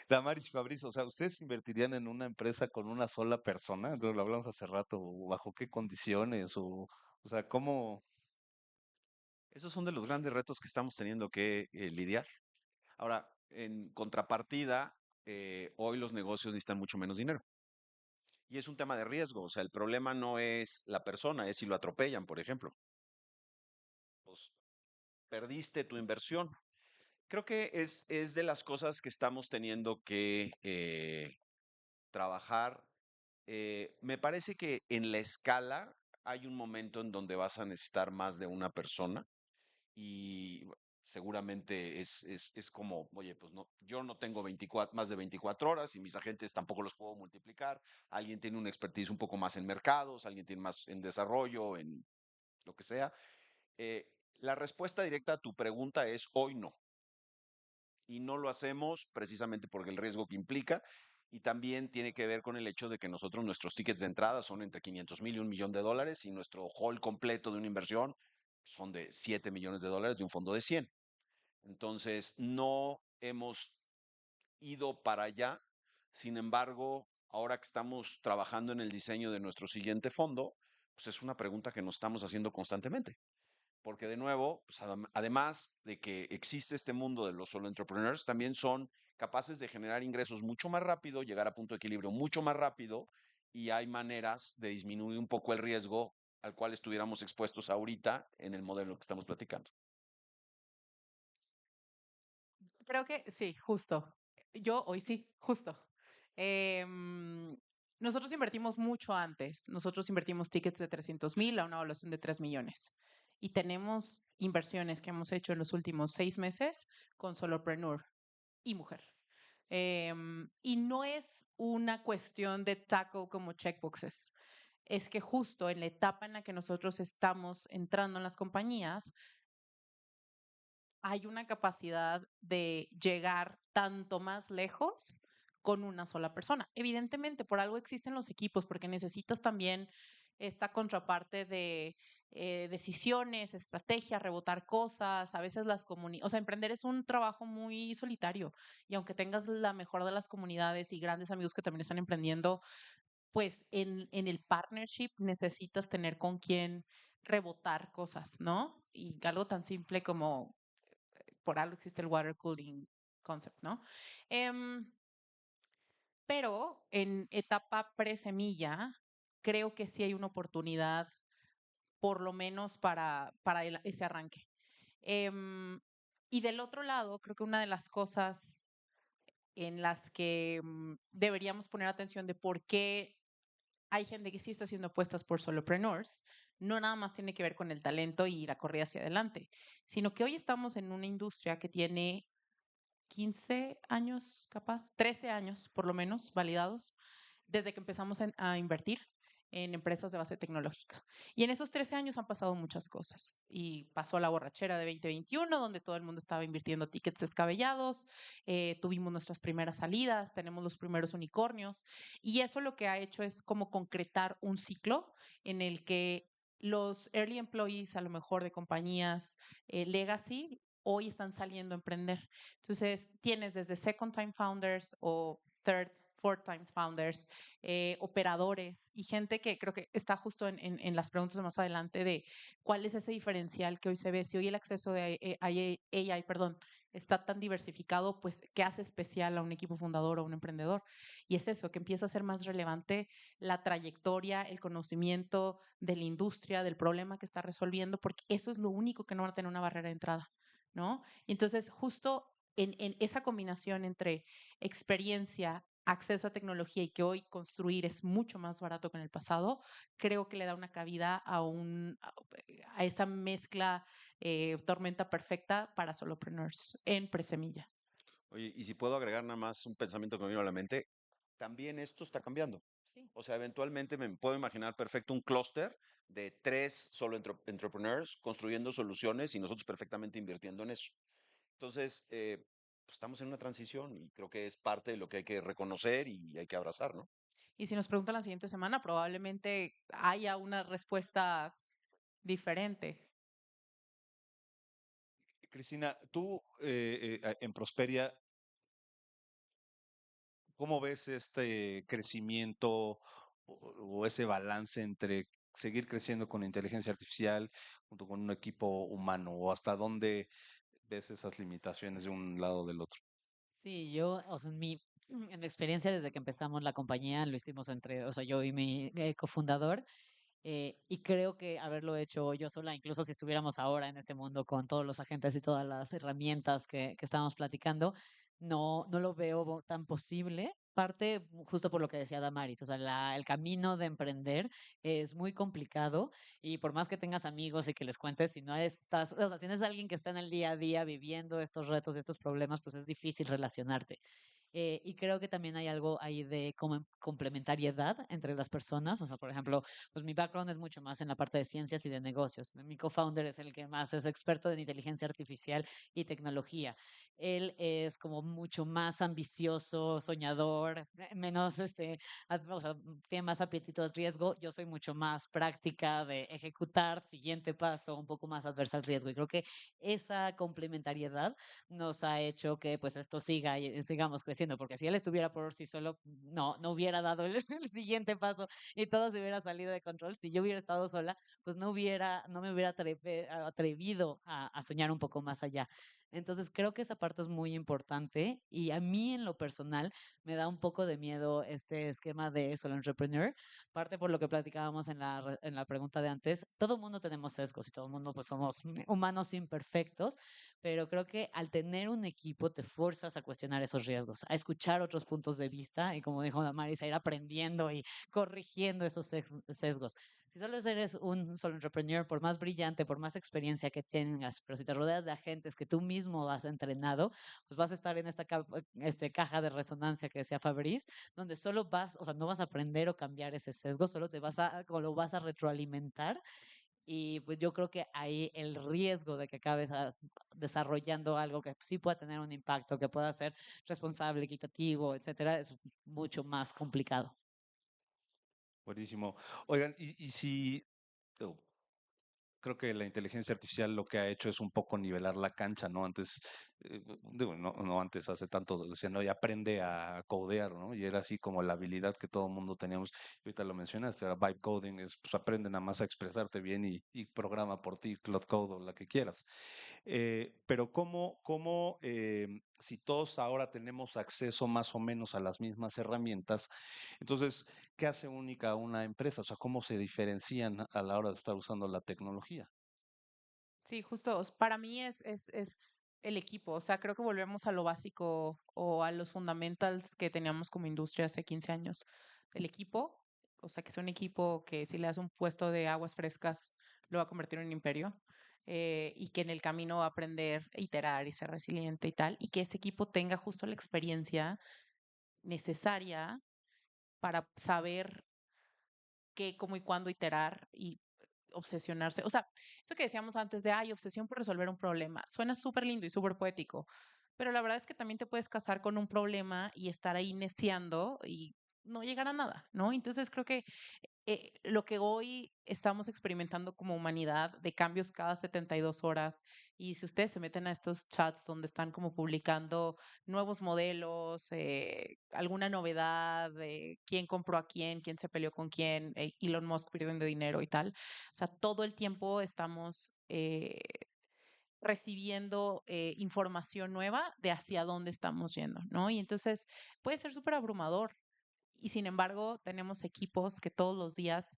Damaris y Fabrizio, o sea, ¿ustedes invertirían en una empresa con una sola persona? Lo hablamos hace rato, ¿bajo qué condiciones? O sea, ¿cómo? Esos son de los grandes retos que estamos teniendo que lidiar. Ahora, en contrapartida, hoy los negocios necesitan mucho menos dinero. Y es un tema de riesgo. O sea, el problema no es la persona, es si lo atropellan, por ejemplo. Pues perdiste tu inversión. Creo que es de las cosas que estamos teniendo que trabajar. Me parece que en la escala hay un momento en donde vas a necesitar más de una persona y seguramente es como, oye, pues no, yo no tengo 24, más de 24 horas y mis agentes tampoco los puedo multiplicar. Alguien tiene una expertise un poco más en mercados, alguien tiene más en desarrollo, en lo que sea. La respuesta directa a tu pregunta es hoy no. Y no lo hacemos precisamente porque el riesgo que implica y también tiene que ver con el hecho de que nosotros nuestros tickets de entrada son entre 500,000 y $1,000,000 y nuestro haul completo de una inversión son de $7,000,000 de un fondo de 100. Entonces, no hemos ido para allá. Sin embargo, ahora que estamos trabajando en el diseño de nuestro siguiente fondo, pues es una pregunta que nos estamos haciendo constantemente. Porque de nuevo, pues además de que existe este mundo de los solo entrepreneurs, también son capaces de generar ingresos mucho más rápido, llegar a punto de equilibrio mucho más rápido y hay maneras de disminuir un poco el riesgo al cual estuviéramos expuestos ahorita en el modelo que estamos platicando. Creo que sí, justo. Yo hoy sí, justo. Em, Nosotros invertimos mucho antes. Nosotros invertimos tickets de 300,000 a una evaluación de 3 millones. Y tenemos inversiones que hemos hecho en los últimos 6 meses con solopreneur y mujer. Y no es una cuestión de tackle como checkboxes. Es que justo en la etapa en la que nosotros estamos entrando en las compañías, hay una capacidad de llegar tanto más lejos con una sola persona. Evidentemente, por algo existen los equipos, porque necesitas también esta contraparte de decisiones, estrategia, rebotar cosas, a veces las comunidades, o sea, emprender es un trabajo muy solitario y aunque tengas la mejor de las comunidades y grandes amigos que también están emprendiendo, pues en el partnership necesitas tener con quién rebotar cosas, ¿no? Y algo tan simple como por algo existe el water cooling concept, ¿no? Em, pero en etapa pre-semilla, creo que sí hay una oportunidad, por lo menos para ese arranque. Em, y del otro lado, creo que una de las cosas en las que deberíamos poner atención de por qué hay gente que sí está haciendo apuestas por solopreneurs, no nada más tiene que ver con el talento y la corrida hacia adelante, sino que hoy estamos en una industria que tiene 15 años, capaz, 13 años por lo menos validados, desde que empezamos a invertir en empresas de base tecnológica. Y en esos 13 años han pasado muchas cosas. Y pasó la borrachera de 2021, donde todo el mundo estaba invirtiendo tickets descabellados, tuvimos nuestras primeras salidas, tenemos los primeros unicornios, y eso lo que ha hecho es como concretar un ciclo en el que los early employees, a lo mejor de compañías legacy, hoy están saliendo a emprender. Entonces, tienes desde second time founders o third, fourth times founders, operadores y gente que creo que está justo en las preguntas de más adelante de cuál es ese diferencial que hoy se ve. Si hoy el acceso de AI, perdón, está tan diversificado, pues, ¿qué hace especial a un equipo fundador o a un emprendedor? Y es eso, que empieza a ser más relevante la trayectoria, el conocimiento de la industria, del problema que está resolviendo, porque eso es lo único que no va a tener una barrera de entrada, ¿no? Y entonces, justo en esa combinación entre experiencia acceso a tecnología y que hoy construir es mucho más barato que en el pasado, creo que le da una cabida a esa mezcla tormenta perfecta para solopreneurs en presemilla. Oye, y si puedo agregar nada más un pensamiento que me vino a la mente, también esto está cambiando. Sí. O sea, eventualmente me puedo imaginar perfecto un clúster de 3 solo entrepreneurs construyendo soluciones y nosotros perfectamente invirtiendo en eso. Entonces, pues estamos en una transición y creo que es parte de lo que hay que reconocer y hay que abrazar, ¿no? Y si nos preguntan la siguiente semana, probablemente haya una respuesta diferente. Cristina, tú en Prosperia, ¿cómo ves este crecimiento o ese balance entre seguir creciendo con inteligencia artificial junto con un equipo humano? ¿O hasta dónde ves esas limitaciones de un lado o del otro? Sí, yo, o sea, en mi experiencia desde que empezamos la compañía, lo hicimos entre, o sea, yo y mi cofundador, y creo que haberlo hecho yo sola, incluso si estuviéramos ahora en este mundo con todos los agentes y todas las herramientas que estábamos platicando, no lo veo tan posible. Parte justo por lo que decía Damaris, o sea, el camino de emprender es muy complicado y por más que tengas amigos y que les cuentes, si no estás, o sea, si no es alguien que está en el día a día viviendo estos retos y estos problemas, pues es difícil relacionarte. Y creo que también hay algo ahí de como complementariedad entre las personas. O sea, por ejemplo, pues mi background es mucho más en la parte de ciencias y de negocios. Mi co-founder es el que más es experto en inteligencia artificial y tecnología. Él es como mucho más ambicioso, soñador, menos o sea, tiene más apetito al riesgo. Yo soy mucho más práctica de ejecutar, siguiente paso, un poco más adversa al riesgo. Y creo que esa complementariedad nos ha hecho que pues esto siga y sigamos creciendo, porque si él estuviera por sí solo, no hubiera dado el, el siguiente paso y todo se hubiera salido de control. Si yo hubiera estado sola, pues no me hubiera atrevido a soñar un poco más allá. Entonces creo que esa parte es muy importante y a mí en lo personal me da un poco de miedo este esquema de solo entrepreneur, parte por lo que platicábamos en la pregunta de antes. Todo el mundo tenemos sesgos y todo el mundo pues somos humanos imperfectos, pero creo que al tener un equipo te fuerzas a cuestionar esos riesgos, a escuchar otros puntos de vista y como dijo Damaris, a ir aprendiendo y corrigiendo esos sesgos. Si solo eres un solo entrepreneur, por más brillante, por más experiencia que tengas, pero si te rodeas de agentes que tú mismo has entrenado, pues vas a estar en esta caja de resonancia que decía Fabriz, donde solo vas, o sea, no vas a aprender o cambiar ese sesgo, solo o lo vas a retroalimentar y pues yo creo que ahí el riesgo de que acabes desarrollando algo que sí pueda tener un impacto, que pueda ser responsable, equitativo, etcétera, es mucho más complicado. Buenísimo. Oigan, y si oh, creo que la inteligencia artificial lo que ha hecho es un poco nivelar la cancha, ¿no? Antes, digo, no antes, hace tanto, decían, no, y aprende a codear, ¿no? Y era así como la habilidad que todo el mundo teníamos. Ahorita lo mencionaste, ahora vibe coding es, pues aprende nada más a expresarte bien y programa por ti, Cloud Code o la que quieras. Pero si todos ahora tenemos acceso más o menos a las mismas herramientas, entonces, ¿qué hace única a una empresa? O sea, ¿cómo se diferencian a la hora de estar usando la tecnología? Sí, justo. Para mí es el equipo. O sea, creo que volvemos a lo básico o a los fundamentals que teníamos como industria hace 15 años. El equipo, o sea, que sea un equipo que si le das un puesto de aguas frescas, lo va a convertir en un imperio. Y que en el camino va a aprender, a iterar y ser resiliente y tal. Y que ese equipo tenga justo la experiencia necesaria para saber qué, cómo y cuándo iterar y obsesionarse. O sea, eso que decíamos antes de, ay, obsesión por resolver un problema, suena súper lindo y súper poético, pero la verdad es que también te puedes casar con un problema y estar ahí neciando y no llegar a nada, ¿no? Entonces creo que lo que hoy estamos experimentando como humanidad de cambios cada 72 horas, y si ustedes se meten a estos chats donde están como publicando nuevos modelos, alguna novedad de quién compró a quién se peleó con quién, Elon Musk pidiendo dinero y tal, o sea, todo el tiempo estamos recibiendo información nueva de hacia dónde estamos yendo, ¿no? Y entonces puede ser súper abrumador. Y sin embargo, tenemos equipos que todos los días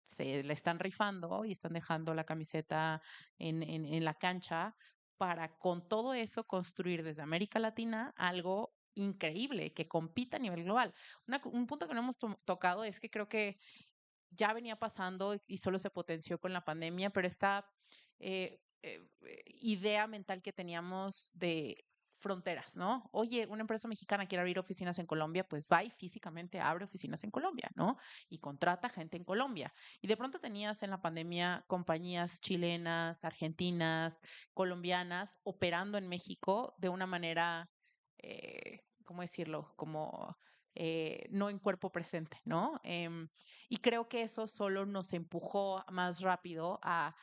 se le están rifando y están dejando la camiseta en la cancha para con todo eso construir desde América Latina algo increíble, que compita a nivel global. Un punto que no hemos tocado es que creo que ya venía pasando y solo se potenció con la pandemia, pero esta idea mental que teníamos de fronteras, ¿no? Oye, una empresa mexicana quiere abrir oficinas en Colombia, pues va y físicamente abre oficinas en Colombia, ¿no? Y contrata gente en Colombia. Y de pronto tenías en la pandemia compañías chilenas, argentinas, colombianas operando en México de una manera, ¿cómo decirlo? Como no en cuerpo presente, ¿no? Y creo que eso solo nos empujó más rápido a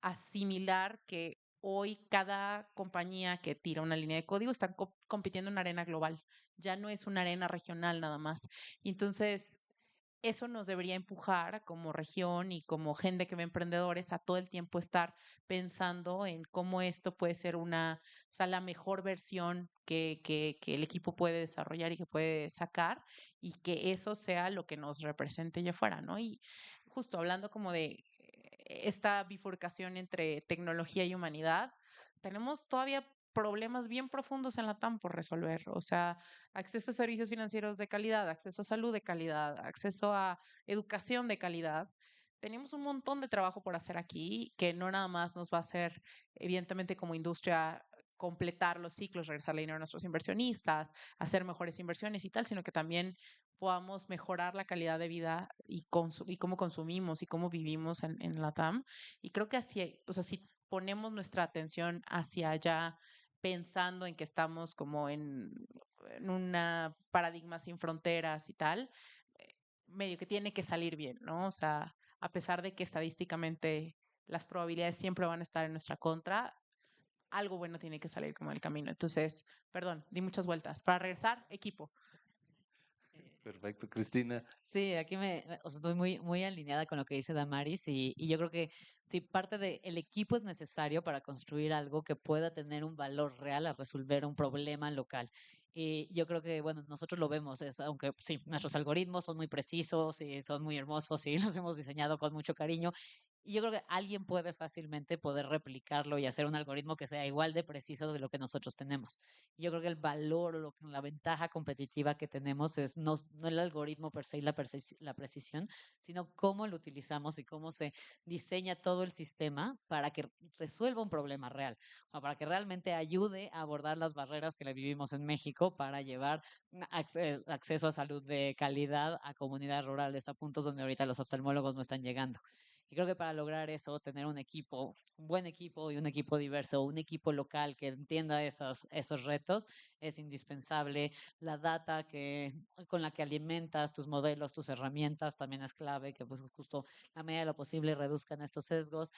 asimilar que hoy cada compañía que tira una línea de código está compitiendo en una arena global. Ya no es una arena regional nada más. Y entonces, eso nos debería empujar como región y como gente que ve emprendedores a todo el tiempo estar pensando en cómo esto puede ser o sea, la mejor versión que el equipo puede desarrollar y que puede sacar y que eso sea lo que nos represente allá afuera, ¿no? Y justo hablando como de esta bifurcación entre tecnología y humanidad, tenemos todavía problemas bien profundos en la TAM por resolver. O sea, acceso a servicios financieros de calidad, acceso a salud de calidad, acceso a educación de calidad. Tenemos un montón de trabajo por hacer aquí que no nada más nos va a hacer, evidentemente como industria, completar los ciclos, regresarle dinero a nuestros inversionistas, hacer mejores inversiones y tal, sino que también podamos mejorar la calidad de vida y cómo consumimos y cómo vivimos en la TAM. Y creo que así, o sea, si ponemos nuestra atención hacia allá, pensando en que estamos como en una paradigma sin fronteras y tal, medio que tiene que salir bien, ¿no? O sea, a pesar de que estadísticamente las probabilidades siempre van a estar en nuestra contra, algo bueno tiene que salir como el camino. Entonces, perdón, di muchas vueltas. Para regresar, equipo. Perfecto, Cristina. Sí, aquí o sea, estoy muy alineada con lo que dice Damaris y yo creo que si parte del equipo es necesario para construir algo que pueda tener un valor real a resolver un problema local. Y yo creo que, bueno, nosotros lo vemos, aunque sí, nuestros algoritmos son muy precisos y son muy hermosos y los hemos diseñado con mucho cariño. Y yo creo que alguien puede fácilmente poder replicarlo y hacer un algoritmo que sea igual de preciso de lo que nosotros tenemos. Yo creo que el valor o la ventaja competitiva que tenemos es no el algoritmo per se y la precisión, sino cómo lo utilizamos y cómo se diseña todo el sistema para que resuelva un problema real, o para que realmente ayude a abordar las barreras que le vivimos en México para llevar acceso a salud de calidad a comunidades rurales, a puntos donde ahorita los oftalmólogos no están llegando. Y creo que para lograr eso, tener un equipo, un buen equipo y un equipo diverso, un equipo local que entienda esos retos, es indispensable. La data con la que alimentas tus modelos, tus herramientas, también es clave, que pues justo la medida de lo posible reduzcan estos sesgos.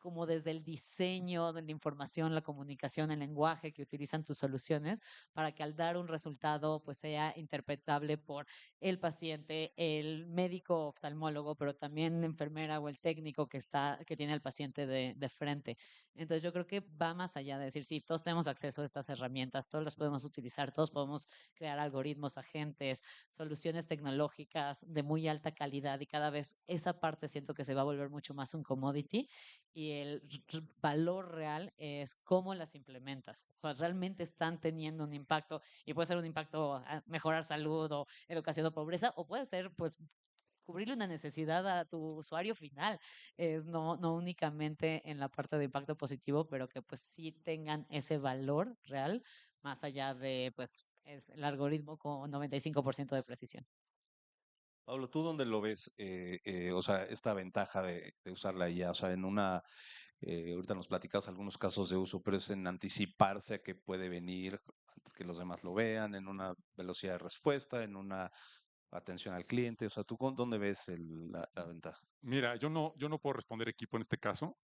Como desde el diseño de la información, la comunicación, el lenguaje que utilizan tus soluciones, para que al dar un resultado pues sea interpretable por el paciente, el médico oftalmólogo, pero también la enfermera o el técnico que tiene al paciente de frente. Entonces yo creo que va más allá de decir, sí, todos tenemos acceso a estas herramientas, todos las podemos utilizar, todos podemos crear algoritmos, agentes, soluciones tecnológicas de muy alta calidad y cada vez esa parte siento que se va a volver mucho más un commodity y el valor real es cómo las implementas. O sea, realmente están teniendo un impacto y puede ser un impacto a mejorar salud o educación o pobreza, o puede ser pues cubrirle una necesidad a tu usuario final, es no únicamente en la parte de impacto positivo, pero que pues sí tengan ese valor real más allá de pues es el algoritmo con 95% de precisión. Pablo, ¿tú dónde lo ves? O sea, esta ventaja de usar la IA, o sea, ahorita nos platicas algunos casos de uso, pero es en anticiparse a que puede venir antes que los demás lo vean, en una velocidad de respuesta, en una atención al cliente, o sea, ¿tú dónde ves la ventaja? Mira, yo no puedo responder equipo en este caso,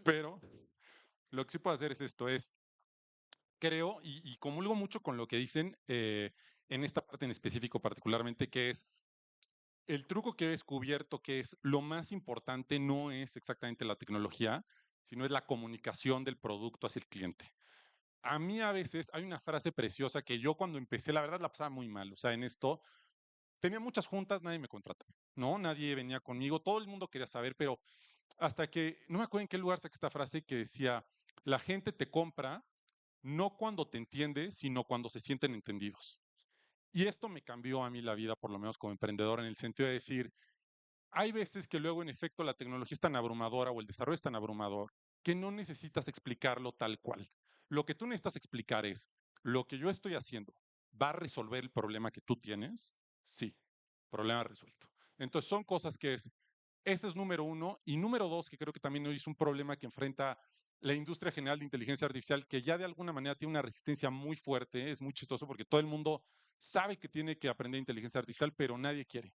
pero lo que sí puedo hacer es esto, creo, y comulgo mucho con lo que dicen en esta parte en específico particularmente, que es el truco que he descubierto que es lo más importante no es exactamente la tecnología, sino es la comunicación del producto hacia el cliente. A mí a veces hay una frase preciosa que yo cuando empecé, la verdad la pasaba muy mal, o sea, en esto tenía muchas juntas, nadie me contrataba, ¿no? Nadie venía conmigo, todo el mundo quería saber, pero hasta que, no me acuerdo en qué lugar saqué esta frase que decía, la gente te compra no cuando te entiende, sino cuando se sienten entendidos. Y esto me cambió a mí la vida, por lo menos como emprendedor, en el sentido de decir, hay veces que luego en efecto la tecnología es tan abrumadora o el desarrollo es tan abrumador que no necesitas explicarlo tal cual. Lo que tú necesitas explicar es, lo que yo estoy haciendo, ¿va a resolver el problema que tú tienes? Sí, problema resuelto. Entonces son cosas que ese es número uno. Y número dos, que creo que también hoy es un problema que enfrenta la industria general de inteligencia artificial, que ya de alguna manera tiene una resistencia muy fuerte. Es muy chistoso porque todo el mundo sabe que tiene que aprender inteligencia artificial, pero nadie quiere.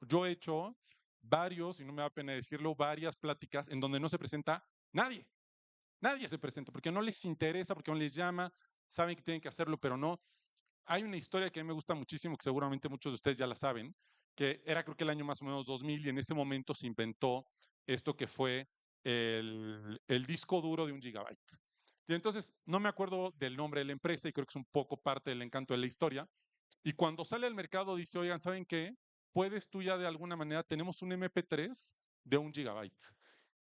Yo he hecho varios, y no me da pena decirlo, varias pláticas en donde no se presenta nadie. Nadie se presenta porque no les interesa, porque no les llama, saben que tienen que hacerlo, pero no. Hay una historia que a mí me gusta muchísimo, que seguramente muchos de ustedes ya la saben, que era creo que el año más o menos 2000 y en ese momento se inventó esto que fue el disco duro de 1 GB. Y entonces no me acuerdo del nombre de la empresa y creo que es un poco parte del encanto de la historia. Y cuando sale al mercado dice, oigan, ¿saben qué? Puedes tú ya de alguna manera, tenemos un MP3 de 1 GB.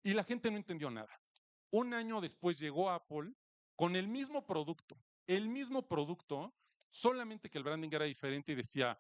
Y la gente no entendió nada. Un año después llegó Apple con el mismo producto, solamente que el branding era diferente y decía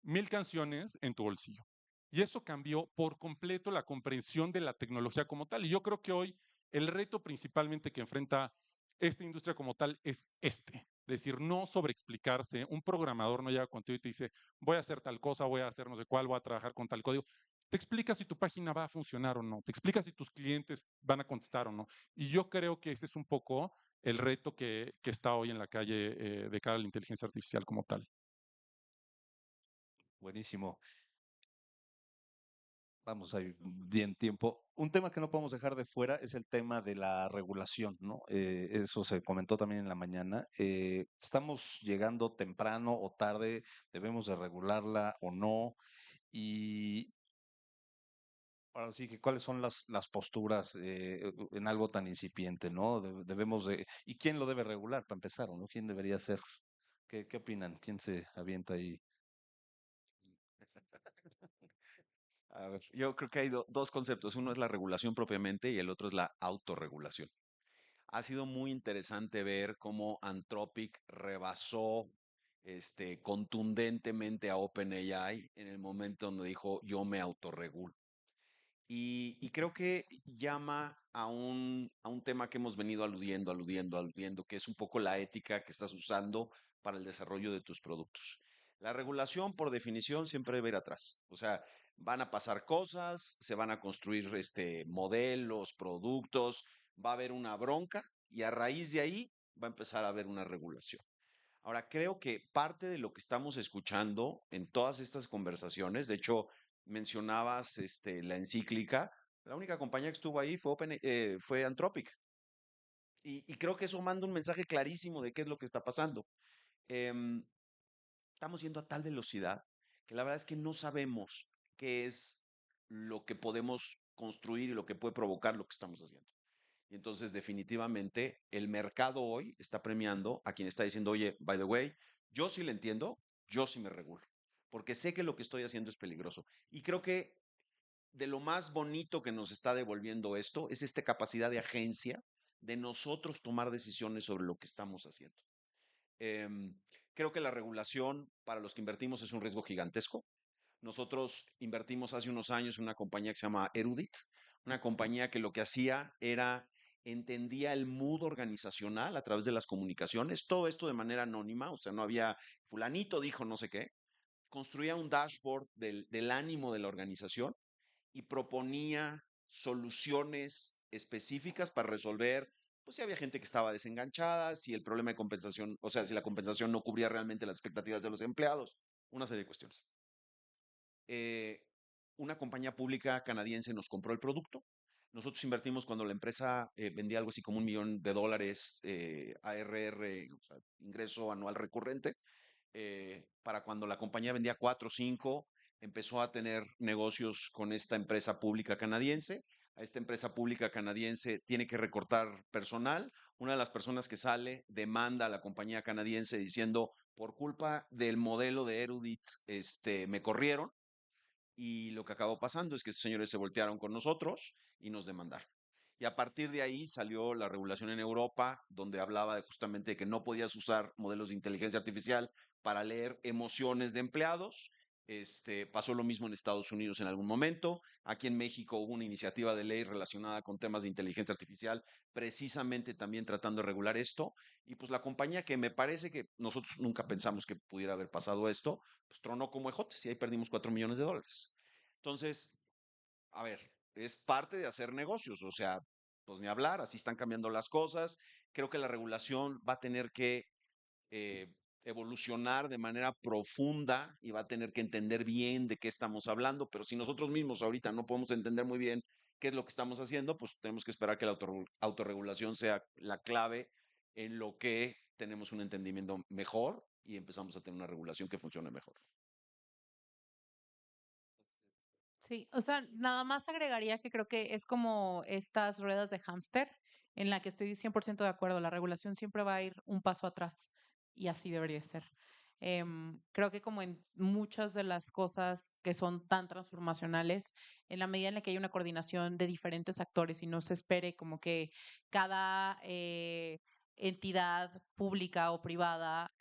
1000 canciones en tu bolsillo. Y eso cambió por completo la comprensión de la tecnología como tal. Y yo creo que hoy el reto principalmente que enfrenta esta industria como tal es este. Es decir, no sobreexplicarse. Un programador no llega contigo y te dice, voy a hacer tal cosa, voy a hacer no sé cuál, voy a trabajar con tal código. Te explica si tu página va a funcionar o no. Te explica si tus clientes van a contestar o no. Y yo creo que ese es un poco el reto que está hoy en la calle de cara a la inteligencia artificial como tal. Buenísimo. Vamos a ir bien tiempo. Un tema que no podemos dejar de fuera es el tema de la regulación, ¿no? Eso se comentó también en la mañana. ¿Estamos llegando temprano o tarde? ¿Debemos de regularla o no? Y ahora sí que cuáles son las posturas en algo tan incipiente, ¿no? Debemos de... ¿Y quién lo debe regular para empezar, ¿no? ¿Quién debería ser? ¿Qué opinan? ¿Quién se avienta ahí? A ver, yo creo que hay dos conceptos. Uno es la regulación propiamente y el otro es la autorregulación. Ha sido muy interesante ver cómo Anthropic rebasó contundentemente a OpenAI en el momento donde dijo yo me autorregulo. Y creo que llama a un tema que hemos venido aludiendo, que es un poco la ética que estás usando para el desarrollo de tus productos. La regulación, por definición, siempre debe ir atrás. O sea, van a pasar cosas, se van a construir modelos, productos, va a haber una bronca y a raíz de ahí va a empezar a haber una regulación. Ahora, creo que parte de lo que estamos escuchando en todas estas conversaciones, de hecho, mencionabas la encíclica, la única compañía que estuvo ahí fue Anthropic. Y creo que eso manda un mensaje clarísimo de qué es lo que está pasando. Em, Estamos yendo a tal velocidad que la verdad es que no sabemos qué es lo que podemos construir y lo que puede provocar lo que estamos haciendo. Y entonces definitivamente el mercado hoy está premiando a quien está diciendo, oye, by the way, yo sí le entiendo, yo sí me regulo, porque sé que lo que estoy haciendo es peligroso. Y creo que de lo más bonito que nos está devolviendo esto es esta capacidad de agencia de nosotros tomar decisiones sobre lo que estamos haciendo. Em, Creo que la regulación para los que invertimos es un riesgo gigantesco. Nosotros invertimos hace unos años en una compañía que se llama Erudit, una compañía que lo que hacía era entendía el mood organizacional a través de las comunicaciones, todo esto de manera anónima, o sea, no había fulanito dijo no sé qué, construía un dashboard del ánimo de la organización y proponía soluciones específicas para resolver, pues si había gente que estaba desenganchada, si el problema de compensación, o sea, si la compensación no cubría realmente las expectativas de los empleados, una serie de cuestiones. eh, una compañía pública canadiense nos compró el producto. Nosotros invertimos cuando la empresa vendía algo así como $1 millón ARR, o sea, ingreso anual recurrente. Para cuando la compañía vendía 4 o 5, empezó a tener negocios con esta empresa pública canadiense. A esta empresa pública canadiense tiene que recortar personal. Una de las personas que sale demanda a la compañía canadiense diciendo, por culpa del modelo de Erudit, me corrieron. Y lo que acabó pasando es que estos señores se voltearon con nosotros y nos demandaron. Y a partir de ahí salió la regulación en Europa, donde hablaba justamente de que no podías usar modelos de inteligencia artificial para leer emociones de empleados. Pasó lo mismo en Estados Unidos en algún momento. Aquí en México hubo una iniciativa de ley relacionada con temas de inteligencia artificial, precisamente también tratando de regular esto. Y pues la compañía, que me parece que nosotros nunca pensamos que pudiera haber pasado esto, pues tronó como ejotes y ahí perdimos $4 millones. Entonces, a ver, es parte de hacer negocios, o sea, pues ni hablar, así están cambiando las cosas. Creo que la regulación va a tener que eh, evolucionar de manera profunda y va a tener que entender bien de qué estamos hablando, pero si nosotros mismos ahorita no podemos entender muy bien qué es lo que estamos haciendo, pues tenemos que esperar que la autorregulación sea la clave en lo que tenemos un entendimiento mejor y empezamos a tener una regulación que funcione mejor. Sí, o sea, nada más agregaría que creo que es como estas ruedas de hámster en la que estoy 100% de acuerdo. La regulación siempre va a ir un paso atrás y así debería ser. Creo que como en muchas de las cosas que son tan transformacionales, en la medida en la que hay una coordinación de diferentes actores y no se espere como que cada entidad pública o privada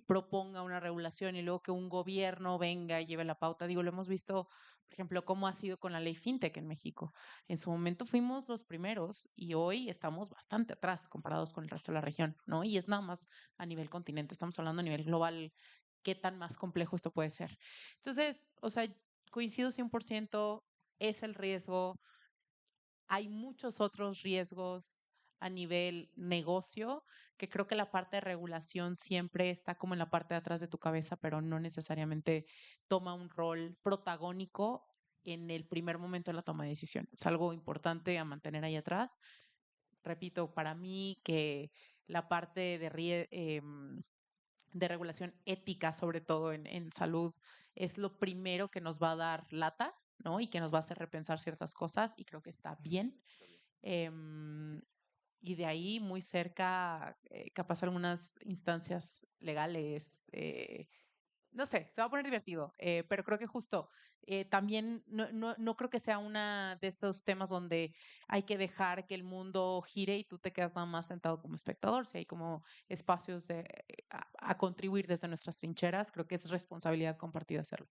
proponga una regulación y luego que un gobierno venga y lleve la pauta. Digo, lo hemos visto por ejemplo, cómo ha sido con la ley FinTech en México. En su momento fuimos los primeros y hoy estamos bastante atrás comparados con el resto de la región, ¿no? Y es nada más a nivel continente, estamos hablando a nivel global, qué tan más complejo esto puede ser. Entonces, o sea, coincido 100%, es el riesgo. Hay muchos otros riesgos a nivel negocio, que creo que la parte de regulación siempre está como en la parte de atrás de tu cabeza, pero no necesariamente toma un rol protagónico en el primer momento de la toma de decisión. Es algo importante a mantener ahí atrás. Repito, para mí que la parte de regulación ética, sobre todo en salud, es lo primero que nos va a dar lata, ¿no? Y que nos va a hacer repensar ciertas cosas y creo que está bien. Em, y de ahí muy cerca, capaz algunas instancias legales, no sé, se va a poner divertido, pero creo que justo también no creo que sea una de esos temas donde hay que dejar que el mundo gire y tú te quedas nada más sentado como espectador. Si hay como espacios a contribuir desde nuestras trincheras, creo que es responsabilidad compartida hacerlo.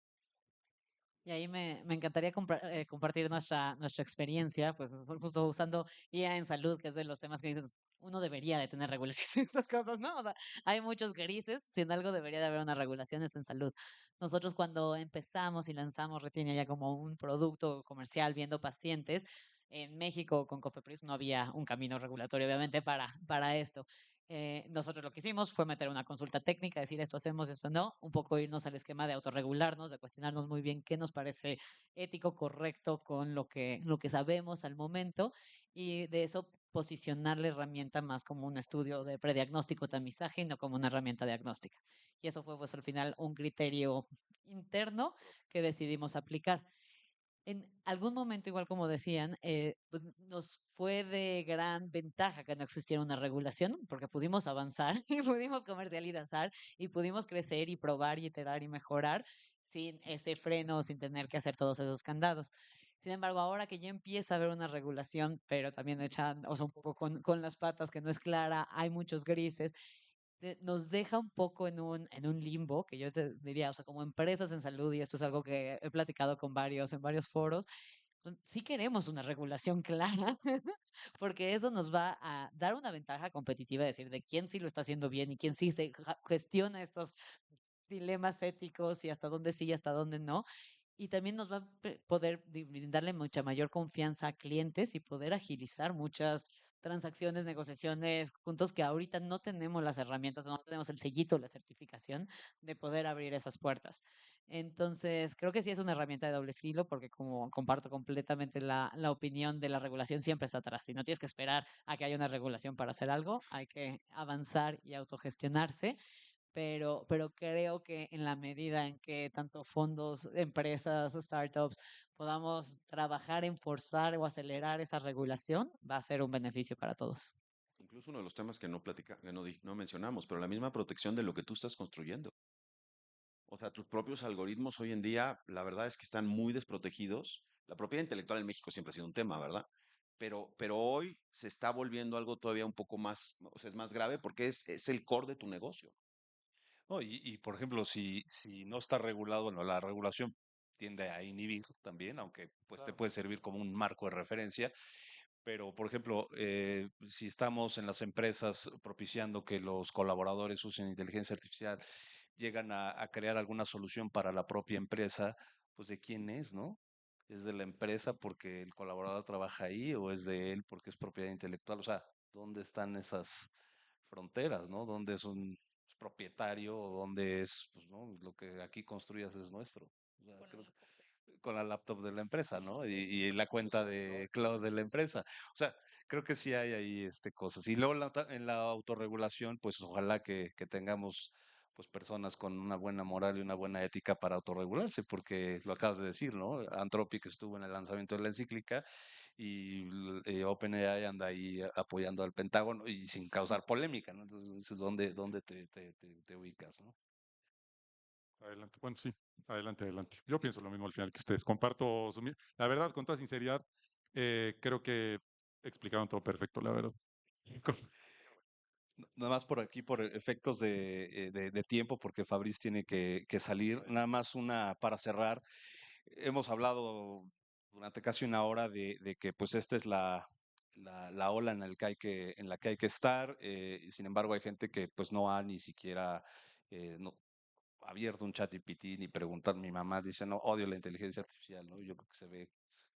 Y ahí me encantaría compartir nuestra experiencia, pues justo usando IA en salud, que es de los temas que dices, uno debería de tener regulaciones en estas cosas, ¿no? O sea, hay muchos grises, si en algo debería de haber una regulación es en salud. Nosotros cuando empezamos y lanzamos Retinia ya como un producto comercial viendo pacientes, en México con Cofepris no había un camino regulatorio, obviamente, para esto. Nosotros lo que hicimos fue meter una consulta técnica, decir esto hacemos, esto no, un poco irnos al esquema de autorregularnos, de cuestionarnos muy bien qué nos parece ético, correcto con lo que sabemos al momento y de eso posicionar la herramienta más como un estudio de prediagnóstico, tamizaje y no como una herramienta diagnóstica. Y eso fue pues al final un criterio interno que decidimos aplicar. En algún momento, igual como decían, pues nos fue de gran ventaja que no existiera una regulación, porque pudimos avanzar y pudimos comercializar y pudimos crecer y probar y iterar y mejorar sin ese freno, sin tener que hacer todos esos candados. Sin embargo, ahora que ya empieza a haber una regulación, pero también hecha, o sea, un poco con las patas, que no es clara, hay muchos grises, nos deja un poco en un limbo, que yo te diría, o sea, como empresas en salud, y esto es algo que he platicado en varios foros, pues, sí queremos una regulación clara, porque eso nos va a dar una ventaja competitiva, es decir, de quién sí lo está haciendo bien y quién sí se gestiona estos dilemas éticos y hasta dónde sí y hasta dónde no. Y también nos va a poder brindarle mucha mayor confianza a clientes y poder agilizar muchas transacciones, negociaciones, puntos que ahorita no tenemos las herramientas, no tenemos el sellito, la certificación de poder abrir esas puertas. Entonces, creo que sí es una herramienta de doble filo porque como comparto completamente la opinión de la regulación, siempre está atrás. Si no tienes que esperar a que haya una regulación para hacer algo, hay que avanzar y autogestionarse, pero creo que en la medida en que tanto fondos, empresas, startups podamos trabajar en forzar o acelerar esa regulación, va a ser un beneficio para todos. Incluso uno de los temas que no mencionamos, pero la misma protección de lo que tú estás construyendo. O sea, tus propios algoritmos hoy en día, la verdad es que están muy desprotegidos. La propiedad intelectual en México siempre ha sido un tema, ¿verdad? pero hoy se está volviendo algo todavía un poco más, o sea, es más grave porque es el core de tu negocio. No, por ejemplo, si no está regulado, bueno, la regulación tiende a inhibir también, aunque pues te Claro. puede servir como un marco de referencia, pero por ejemplo, si estamos en las empresas propiciando que los colaboradores usen inteligencia artificial, llegan a crear alguna solución para la propia empresa, pues ¿de quién es, no? ¿Es de la empresa porque el colaborador trabaja ahí o es de él porque es propiedad intelectual? O sea, ¿dónde están esas fronteras, no? ¿Dónde es un propietario o dónde es, pues, no? Lo que aquí construyas es nuestro. O sea, creo que con la laptop de la empresa, ¿no? Y la cuenta de cloud de la empresa. O sea, creo que sí hay ahí cosas. Y luego en la autorregulación, pues ojalá que tengamos pues personas con una buena moral y una buena ética para autorregularse, porque lo acabas de decir, ¿no? Anthropic estuvo en el lanzamiento de la encíclica y OpenAI anda ahí apoyando al Pentágono y sin causar polémica, ¿no? Entonces, ¿dónde te ubicas, ¿no? Adelante. Bueno, sí, adelante, adelante. Yo pienso lo mismo al final que ustedes. Comparto la verdad, con toda sinceridad, creo que explicaron todo perfecto, la verdad. Nada más por aquí, por efectos de tiempo, porque Fabriz tiene que salir. Nada más una para cerrar. Hemos hablado durante casi una hora de que pues esta es la ola en la que hay que estar. Y sin embargo, hay gente que pues no ha ni siquiera no, abierto un chat GPT ni preguntar. Mi mamá dice, no, odio la inteligencia artificial, ¿no? Yo creo que se ve,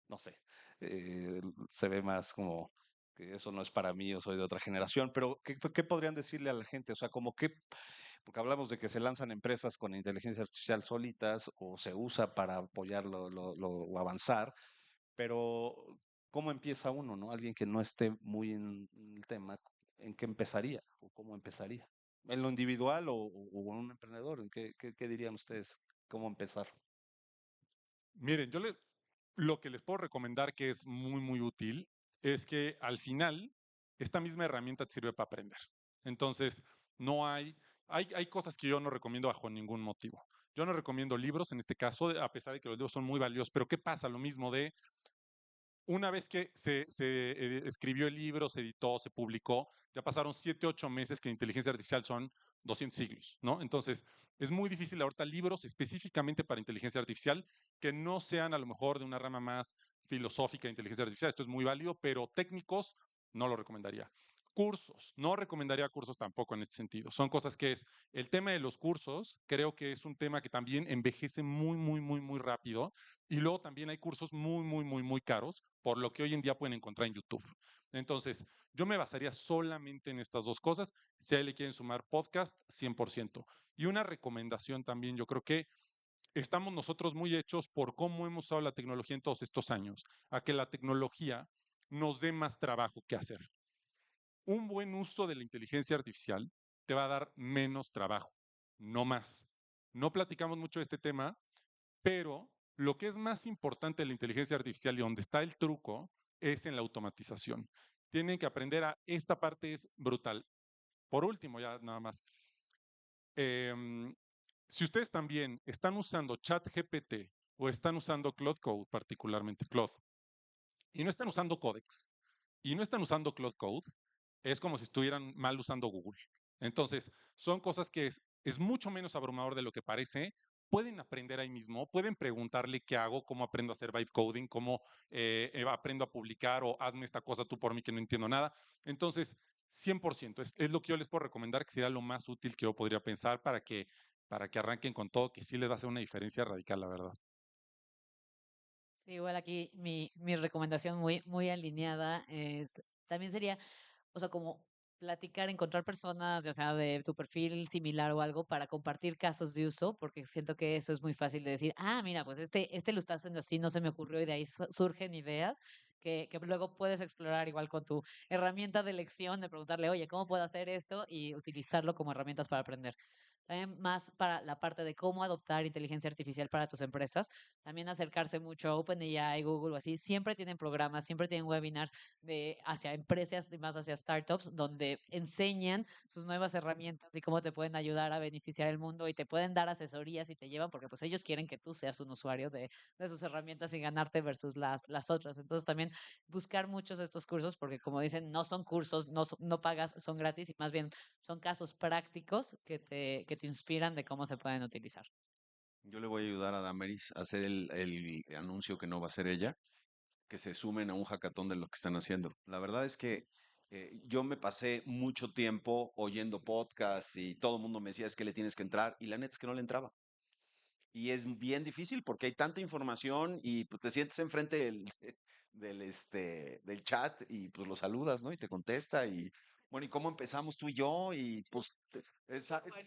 no sé, se ve más como que eso no es para mí, yo soy de otra generación, pero ¿qué podrían decirle a la gente? O sea, como que, porque hablamos de que se lanzan empresas con inteligencia artificial solitas o se usa para apoyar o avanzar, pero ¿cómo empieza uno, no? Alguien que no esté muy en el tema, ¿en qué empezaría o cómo empezaría? ¿En lo individual o un emprendedor? ¿Qué dirían ustedes? ¿Cómo empezar? Miren, lo que les puedo recomendar que es muy, muy útil es que al final esta misma herramienta te sirve para aprender. Entonces, no hay cosas que yo no recomiendo bajo ningún motivo. Yo no recomiendo libros en este caso, a pesar de que los libros son muy valiosos, pero ¿qué pasa? Lo mismo de una vez que se escribió el libro, se editó, se publicó, ya pasaron 7, 8 meses que la inteligencia artificial son 200 siglos, ¿no? Entonces, es muy difícil ahorita libros específicamente para inteligencia artificial que no sean a lo mejor de una rama más filosófica de inteligencia artificial. Esto es muy válido, pero técnicos no lo recomendaría. Cursos, no recomendaría cursos tampoco en este sentido. Son cosas que es, el tema de los cursos, creo que es un tema que también envejece muy, muy, muy, muy rápido. Y luego también hay cursos muy, muy, muy, muy caros, por lo que hoy en día pueden encontrar en YouTube. Entonces, yo me basaría solamente en estas dos cosas. Si a él le quieren sumar podcast, 100%. Y una recomendación también, yo creo que estamos nosotros muy hechos por cómo hemos usado la tecnología en todos estos años, a que la tecnología nos dé más trabajo que hacer. Un buen uso de la inteligencia artificial te va a dar menos trabajo, no más. No platicamos mucho de este tema, pero lo que es más importante de la inteligencia artificial y donde está el truco es en la automatización. Tienen que aprender esta parte es brutal. Por último, ya nada más. em, si ustedes también están usando ChatGPT o están usando Claude Code, particularmente Claude, y no están usando Codex, y no están usando Claude Code, es como si estuvieran mal usando Google. Entonces, son cosas que es mucho menos abrumador de lo que parece. Pueden aprender ahí mismo, pueden preguntarle qué hago, cómo aprendo a hacer vibe coding, cómo aprendo a publicar o hazme esta cosa tú por mí que no entiendo nada. Entonces, 100%, es lo que yo les puedo recomendar, que sería lo más útil que yo podría pensar para que arranquen con todo, que sí les va a hacer una diferencia radical, la verdad. Sí, igual aquí mi recomendación muy, muy alineada también sería, o sea, como platicar, encontrar personas, ya sea de tu perfil similar o algo, para compartir casos de uso, porque siento que eso es muy fácil de decir, ah, mira, pues este lo está haciendo así, no se me ocurrió, y de ahí surgen ideas que luego puedes explorar igual con tu herramienta de elección, de preguntarle, oye, ¿cómo puedo hacer esto? Y utilizarlo como herramientas para aprender. también más para la parte de cómo adoptar inteligencia artificial para tus empresas, también acercarse mucho a OpenAI, Google o así, siempre tienen programas, siempre tienen webinars de hacia empresas y más hacia startups donde enseñan sus nuevas herramientas y cómo te pueden ayudar a beneficiar el mundo y te pueden dar asesorías y te llevan porque pues ellos quieren que tú seas un usuario de sus herramientas y ganarte versus las otras. Entonces también buscar muchos de estos cursos porque como dicen, no son cursos, no pagas, son gratis y más bien son casos prácticos que te inspiran de cómo se pueden utilizar. Yo le voy a ayudar a Damaris a hacer el anuncio que no va a ser ella, que se sumen a un hackathon de lo que están haciendo. La verdad es que yo me pasé mucho tiempo oyendo podcasts y todo el mundo me decía es que le tienes que entrar y la neta es que no le entraba. Y es bien difícil porque hay tanta información y pues, te sientes enfrente del chat y pues lo saludas, ¿no? Y te contesta y bueno, ¿y cómo empezamos tú y yo? Y pues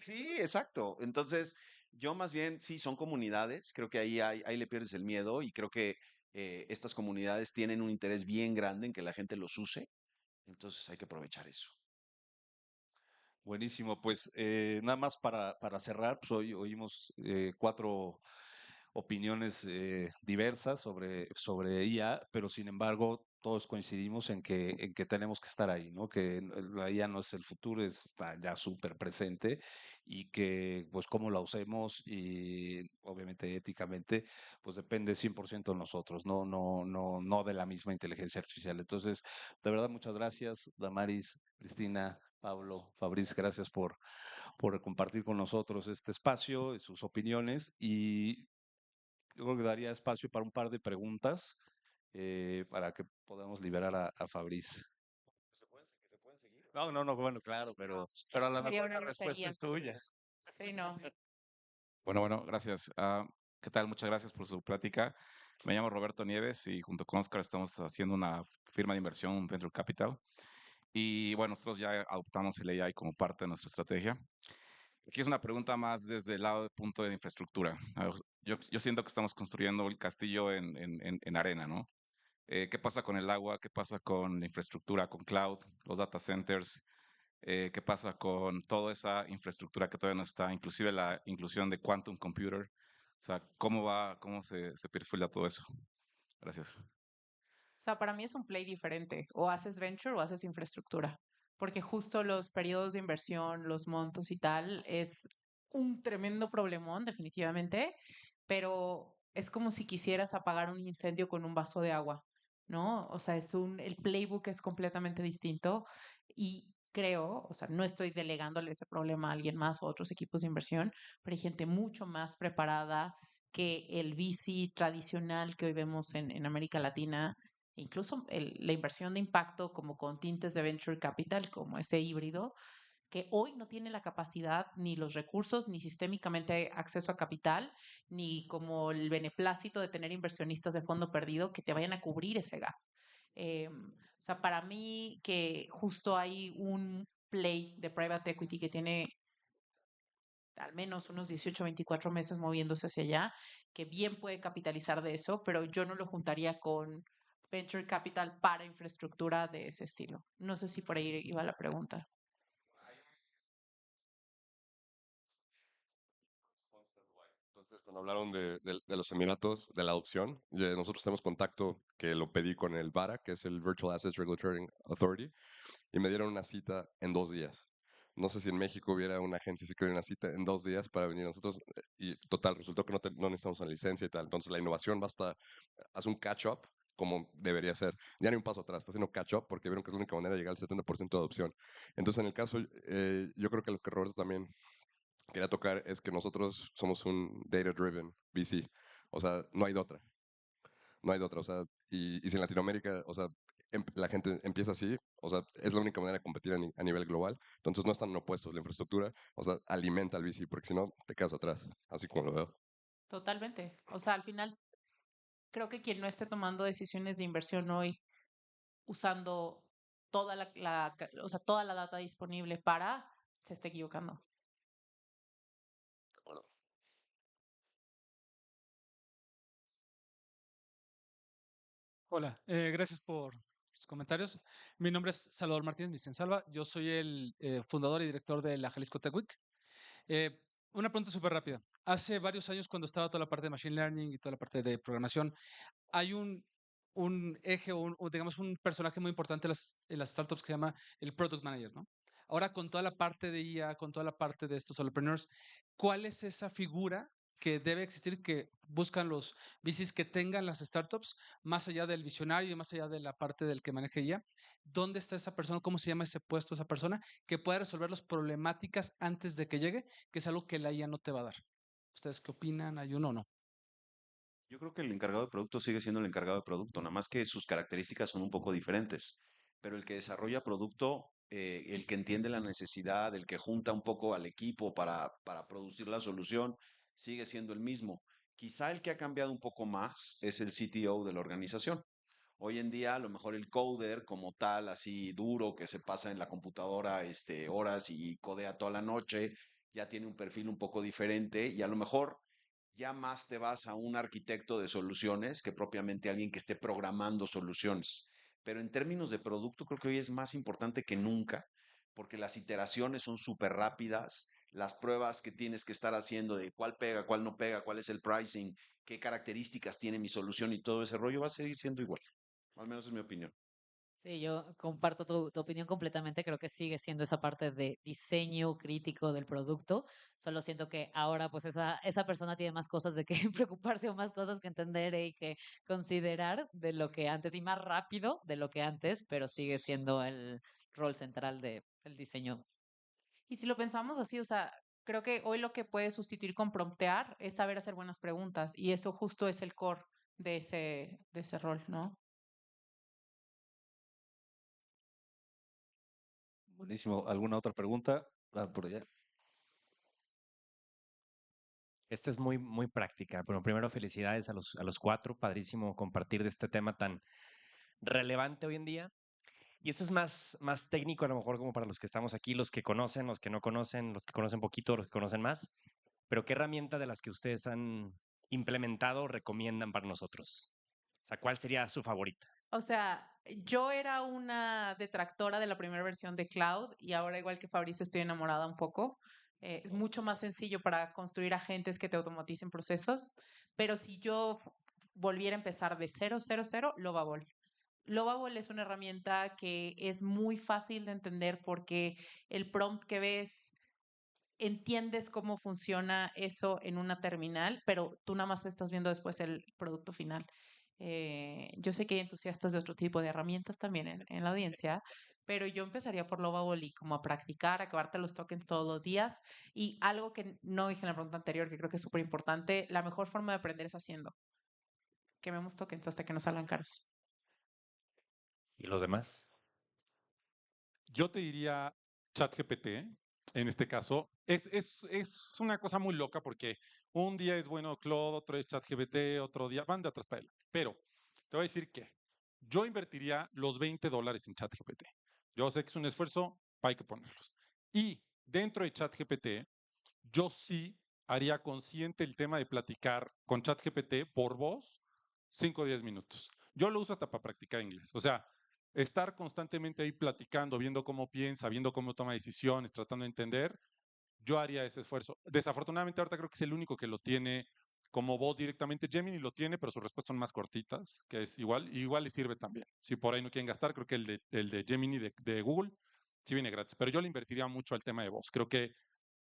sí, exacto. Entonces, yo más bien sí son comunidades, creo que ahí le pierdes el miedo y creo que estas comunidades tienen un interés bien grande en que la gente los use, entonces hay que aprovechar eso. Buenísimo, pues nada más para cerrar, pues hoy oímos 4 opiniones diversas sobre IA, pero sin embargo todos coincidimos en que tenemos que estar ahí, ¿no? Que la IA no es el futuro, está ya súper presente y que pues cómo la usemos y obviamente éticamente, pues depende 100% de nosotros, no de la misma inteligencia artificial. Entonces, de verdad, muchas gracias, Damaris, Cristina, Pablo, Fabriz, gracias por compartir con nosotros este espacio, sus opiniones y yo creo que daría espacio para un par de preguntas para que podamos liberar a Fabriz. No, bueno, claro, pero a lo Sería mejor una la respuesta grosería. es tuya. Sí, no. Bueno, gracias. ¿Qué tal? Muchas gracias por su plática. Me llamo Roberto Nieves y junto con Oscar estamos haciendo una firma de inversión, Venture Capital. Y bueno, nosotros ya adoptamos el AI como parte de nuestra estrategia. Aquí es una pregunta más desde el lado del punto de infraestructura. Yo siento que estamos construyendo el castillo en arena, ¿no? ¿Qué pasa con el agua? ¿Qué pasa con la infraestructura, con cloud, los data centers? ¿Qué pasa con toda esa infraestructura que todavía no está? Inclusive la inclusión de quantum computer. O sea, cómo se perfila todo eso? Gracias. O sea, para mí es un play diferente. O haces venture o haces infraestructura. Porque justo los periodos de inversión, los montos y tal, es un tremendo problemón, definitivamente. Pero es como si quisieras apagar un incendio con un vaso de agua, ¿no? O sea, el playbook es completamente distinto. Y creo, o sea, no estoy delegándole ese problema a alguien más o a otros equipos de inversión, pero hay gente mucho más preparada que el VC tradicional que hoy vemos en América Latina, incluso la inversión de impacto como con tintes de venture capital, como ese híbrido, que hoy no tiene la capacidad ni los recursos, ni sistémicamente acceso a capital, ni como el beneplácito de tener inversionistas de fondo perdido que te vayan a cubrir ese gap. O sea, para mí que justo hay un play de private equity que tiene al menos unos 18, 24 meses moviéndose hacia allá, que bien puede capitalizar de eso, pero yo no lo juntaría con venture capital para infraestructura de ese estilo. No sé si por ahí iba la pregunta. Entonces, cuando hablaron de los Emiratos, de la adopción, nosotros tenemos contacto que lo pedí con el VARA, que es el Virtual Assets Regulatory Authority, y me dieron una cita en 2 días. No sé si en México hubiera una agencia que diera una cita en 2 días para venir nosotros, y total, resultó que no necesitamos una licencia y tal. Entonces, la innovación basta, hace un catch-up como debería ser. Ya ni un paso atrás, está haciendo catch-up porque vieron que es la única manera de llegar al 70% de adopción. Entonces, en el caso, yo creo que lo que Roberto también quería tocar es que nosotros somos un data-driven VC. O sea, no hay de otra. No hay de otra. O sea, y si en Latinoamérica, o sea, la gente empieza así, o sea, es la única manera de competir a nivel global. Entonces no están opuestos. La infraestructura, o sea, alimenta al VC, porque si no, te quedas atrás, así como lo veo. Totalmente. O sea, al final creo que quien no esté tomando decisiones de inversión hoy usando o sea, toda la data disponible se está equivocando. De acuerdo. Hola, gracias por sus comentarios. Mi nombre es Salvador Martínez Salva. Yo soy el fundador y director de la Jalisco Tech Week. Una pregunta súper rápida. Hace varios años, cuando estaba toda la parte de Machine Learning y toda la parte de programación, hay un eje o digamos un personaje muy importante en las startups que se llama el Product Manager, ¿no? Ahora con toda la parte de IA, con toda la parte de estos solopreneurs, ¿cuál es esa figura que debe existir que buscan los VCs que tengan las startups, más allá del visionario y más allá de la parte del que maneja IA? ¿Dónde está esa persona? ¿Cómo se llama ese puesto, esa persona que pueda resolver las problemáticas antes de que llegue, que es algo que la IA no te va a dar? ¿Ustedes qué opinan? ¿Hay uno o no? Yo creo que el encargado de producto sigue siendo el encargado de producto, nada más que sus características son un poco diferentes. Pero el que desarrolla producto, el que entiende la necesidad, el que junta un poco al equipo para producir la solución, sigue siendo el mismo. Quizá el que ha cambiado un poco más es el CTO de la organización. Hoy en día, a lo mejor el coder como tal, así duro, que se pasa en la computadora horas y codea toda la noche, ya tiene un perfil un poco diferente y a lo mejor ya más te vas a un arquitecto de soluciones que propiamente alguien que esté programando soluciones. Pero en términos de producto, creo que hoy es más importante que nunca, porque las iteraciones son súper rápidas, las pruebas que tienes que estar haciendo de cuál pega, cuál no pega, cuál es el pricing, qué características tiene mi solución y todo ese rollo va a seguir siendo igual. Al menos es mi opinión. Sí, yo comparto tu opinión completamente. Creo que sigue siendo esa parte de diseño crítico del producto. Solo siento que ahora, pues, esa persona tiene más cosas de que preocuparse o más cosas que entender y que considerar de lo que antes y más rápido de lo que antes, pero sigue siendo el rol central del diseño. Y si lo pensamos así, o sea, creo que hoy lo que puede sustituir con promptear es saber hacer buenas preguntas y eso justo es el core de ese rol, ¿no? Buenísimo. ¿Alguna otra pregunta? Por allá. Esta es muy, muy práctica. Bueno, primero felicidades a los cuatro. Padrísimo compartir de este tema tan relevante hoy en día. Y esto es más técnico, a lo mejor como para los que estamos aquí, los que conocen, los que no conocen, los que conocen poquito, los que conocen más. Pero ¿qué herramienta de las que ustedes han implementado recomiendan para nosotros? O sea, ¿cuál sería su favorita? O sea, yo era una detractora de la primera versión de Cloud y ahora igual que Fabrice estoy enamorada un poco. Es mucho más sencillo para construir agentes que te automaticen procesos, pero si yo volviera a empezar de cero, cero, cero, Lovable. Lovable es una herramienta que es muy fácil de entender porque el prompt que ves entiendes cómo funciona eso en una terminal, pero tú nada más estás viendo después el producto final. Yo sé que hay entusiastas de otro tipo de herramientas también en la audiencia, pero yo empezaría por Lovable y como a practicar, a acabarte los tokens todos los días. Y algo que no dije en la pregunta anterior, que creo que es súper importante, la mejor forma de aprender es haciendo. Quememos tokens hasta que nos salgan caros. ¿Y los demás? Yo te diría ChatGPT, en este caso. Es una cosa muy loca porque un día es bueno Claude, otro es ChatGPT, otro día van de atrás para adelante. Pero te voy a decir que yo invertiría los $20 en ChatGPT. Yo sé que es un esfuerzo, hay que ponerlos. Y dentro de ChatGPT, yo sí haría consciente el tema de platicar con ChatGPT por voz 5 o 10 minutos. Yo lo uso hasta para practicar inglés. O sea, estar constantemente ahí platicando, viendo cómo piensa, viendo cómo toma decisiones, tratando de entender, yo haría ese esfuerzo. Desafortunadamente ahorita creo que es el único que lo tiene como voz directamente. Gemini lo tiene, pero sus respuestas son más cortitas, que es igual le sirve también. Si por ahí no quieren gastar, creo que el de Gemini de Google sí viene gratis, pero yo le invertiría mucho al tema de voz. Creo que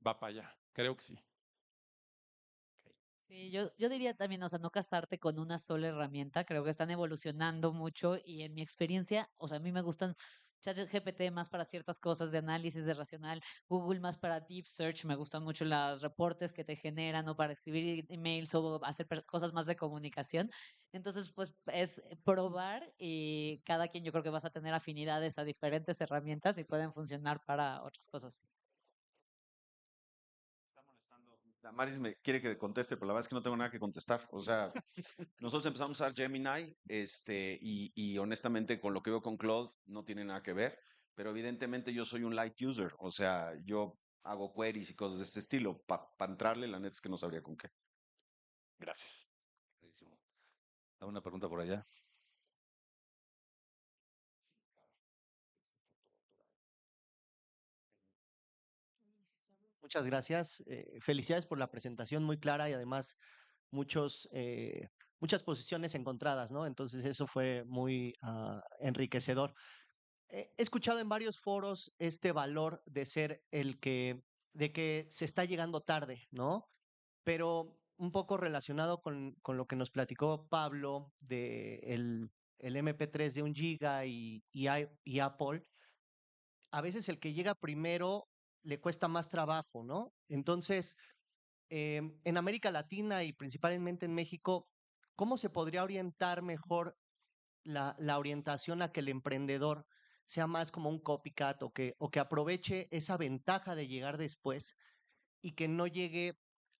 va para allá, creo que sí. Sí, yo diría también, o sea, no casarte con una sola herramienta, creo que están evolucionando mucho y en mi experiencia, o sea, a mí me gustan ChatGPT más para ciertas cosas de análisis de racional, Google más para deep search, me gustan mucho los reportes que te generan o para escribir emails o hacer cosas más de comunicación. Entonces, pues es probar y cada quien yo creo que vas a tener afinidades a diferentes herramientas y pueden funcionar para otras cosas. Está molestando. Maris me quiere que conteste, pero la verdad es que no tengo nada que contestar. O sea, nosotros empezamos a usar Gemini, y honestamente con lo que veo con Claude no tiene nada que ver, pero evidentemente yo soy un light user, o sea, yo hago queries y cosas de este estilo. Para entrarle, la neta es que no sabría con qué. Gracias. Buenísimo. ¿Alguna pregunta por allá? Muchas gracias. Felicidades por la presentación muy clara y además muchas posiciones encontradas, ¿no? Entonces eso fue muy enriquecedor. He escuchado en varios foros este valor de ser de que se está llegando tarde, ¿no? Pero un poco relacionado con lo que nos platicó Pablo de el MP3 de 1 GB y Apple, a veces el que llega primero le cuesta más trabajo, ¿no? Entonces, en América Latina y principalmente en México, ¿cómo se podría orientar mejor la orientación a que el emprendedor sea más como un copycat o que aproveche esa ventaja de llegar después y que no llegue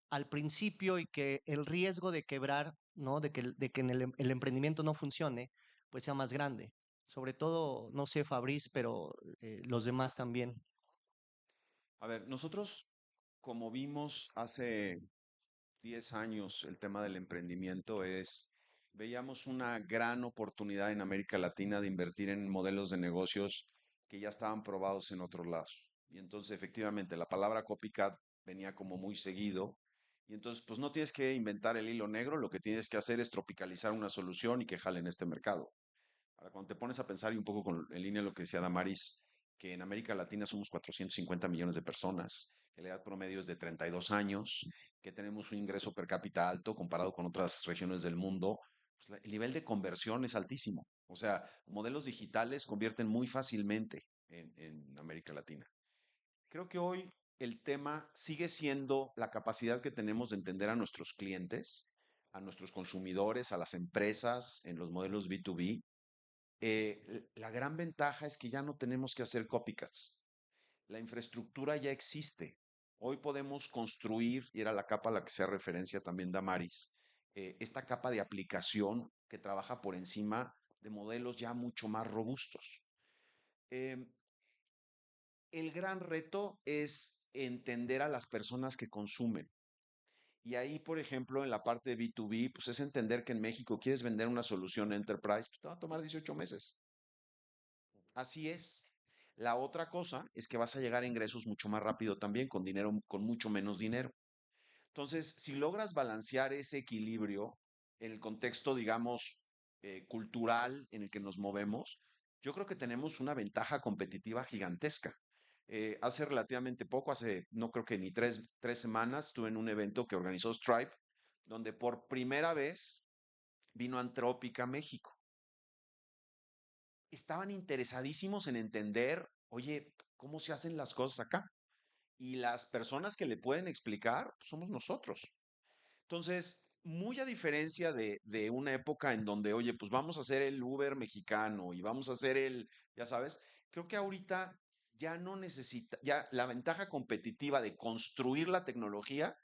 al principio y que el riesgo de quebrar, ¿no? De que el emprendimiento no funcione, pues sea más grande? Sobre todo, no sé, Fabriz, pero los demás también. A ver, nosotros, como vimos hace 10 años, el tema del emprendimiento veíamos una gran oportunidad en América Latina de invertir en modelos de negocios que ya estaban probados en otros lados. Y entonces, efectivamente, la palabra copycat venía como muy seguido. Y entonces, pues no tienes que inventar el hilo negro, lo que tienes que hacer es tropicalizar una solución y que jale en este mercado. Ahora, cuando te pones a pensar y un poco en línea lo que decía Damaris, que en América Latina somos 450 millones de personas, que la edad promedio es de 32 años, que tenemos un ingreso per cápita alto comparado con otras regiones del mundo, pues el nivel de conversión es altísimo. O sea, modelos digitales convierten muy fácilmente en América Latina. Creo que hoy el tema sigue siendo la capacidad que tenemos de entender a nuestros clientes, a nuestros consumidores, a las empresas en los modelos B2B. La gran ventaja es que ya no tenemos que hacer copycats. La infraestructura ya existe. Hoy podemos construir, y era la capa a la que se referencia también Damaris, esta capa de aplicación que trabaja por encima de modelos ya mucho más robustos. Em, el gran reto es entender a las personas que consumen. Y ahí, por ejemplo, en la parte de B2B, pues es entender que en México quieres vender una solución enterprise, pues te va a tomar 18 meses. Así es. La otra cosa es que vas a llegar a ingresos mucho más rápido también, con dinero, con mucho menos dinero. Entonces, si logras balancear ese equilibrio en el contexto, digamos, cultural en el que nos movemos, yo creo que tenemos una ventaja competitiva gigantesca. Hace relativamente poco, hace no creo que ni tres semanas, estuve en un evento que organizó Stripe, donde por primera vez vino Antrópica a México. Estaban interesadísimos en entender, oye, ¿cómo se hacen las cosas acá? Y las personas que le pueden explicar pues, somos nosotros. Entonces, muy a diferencia de una época en donde, oye, pues vamos a hacer el Uber mexicano y vamos a hacer ya sabes, creo que ahorita ya no necesita, ya la ventaja competitiva de construir la tecnología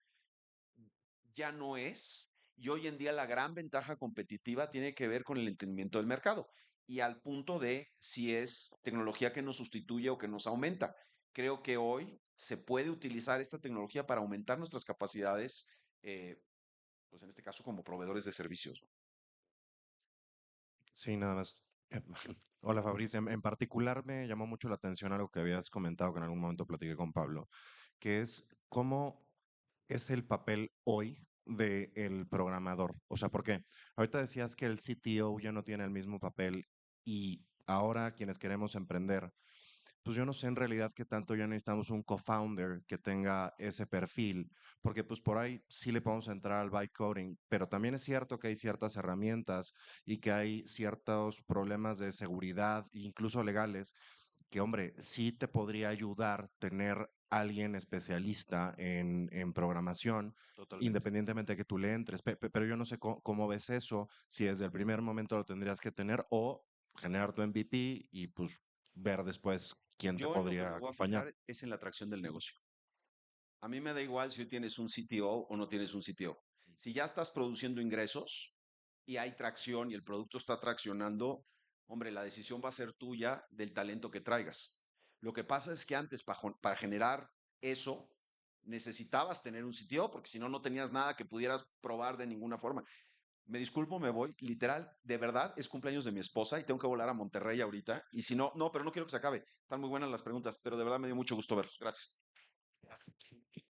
ya no es. Y hoy en día la gran ventaja competitiva tiene que ver con el entendimiento del mercado y al punto de si es tecnología que nos sustituye o que nos aumenta. Creo que hoy se puede utilizar esta tecnología para aumentar nuestras capacidades, pues en este caso como proveedores de servicios. Sí, nada más. Hola Fabricio, en particular me llamó mucho la atención algo que habías comentado que en algún momento platiqué con Pablo, que es cómo es el papel hoy del programador. O sea, porque ahorita decías que el CTO ya no tiene el mismo papel y ahora quienes queremos emprender, pues yo no sé en realidad qué tanto ya necesitamos un co-founder que tenga ese perfil, porque pues por ahí sí le podemos entrar al vibe coding, pero también es cierto que hay ciertas herramientas y que hay ciertos problemas de seguridad, incluso legales, que hombre, sí te podría ayudar tener alguien especialista en programación, Totalmente. independientemente de que tú le entres, pero yo no sé cómo ves eso, si desde el primer momento lo tendrías que tener o generar tu MVP y pues ver después quién te Yo en lo que me podría voy a acompañar. fijar es en la atracción del negocio. A mí me da igual si hoy tienes un CTO o no tienes un CTO. Si ya estás produciendo ingresos y hay tracción y el producto está traccionando, hombre, la decisión va a ser tuya del talento que traigas. Lo que pasa es que antes para generar eso necesitabas tener un CTO porque si no, no tenías nada que pudieras probar de ninguna forma. Me disculpo, me voy. Literal, de verdad, es cumpleaños de mi esposa y tengo que volar a Monterrey ahorita. Y si no, no, pero no quiero que se acabe. Están muy buenas las preguntas, pero de verdad me dio mucho gusto verlos. Gracias.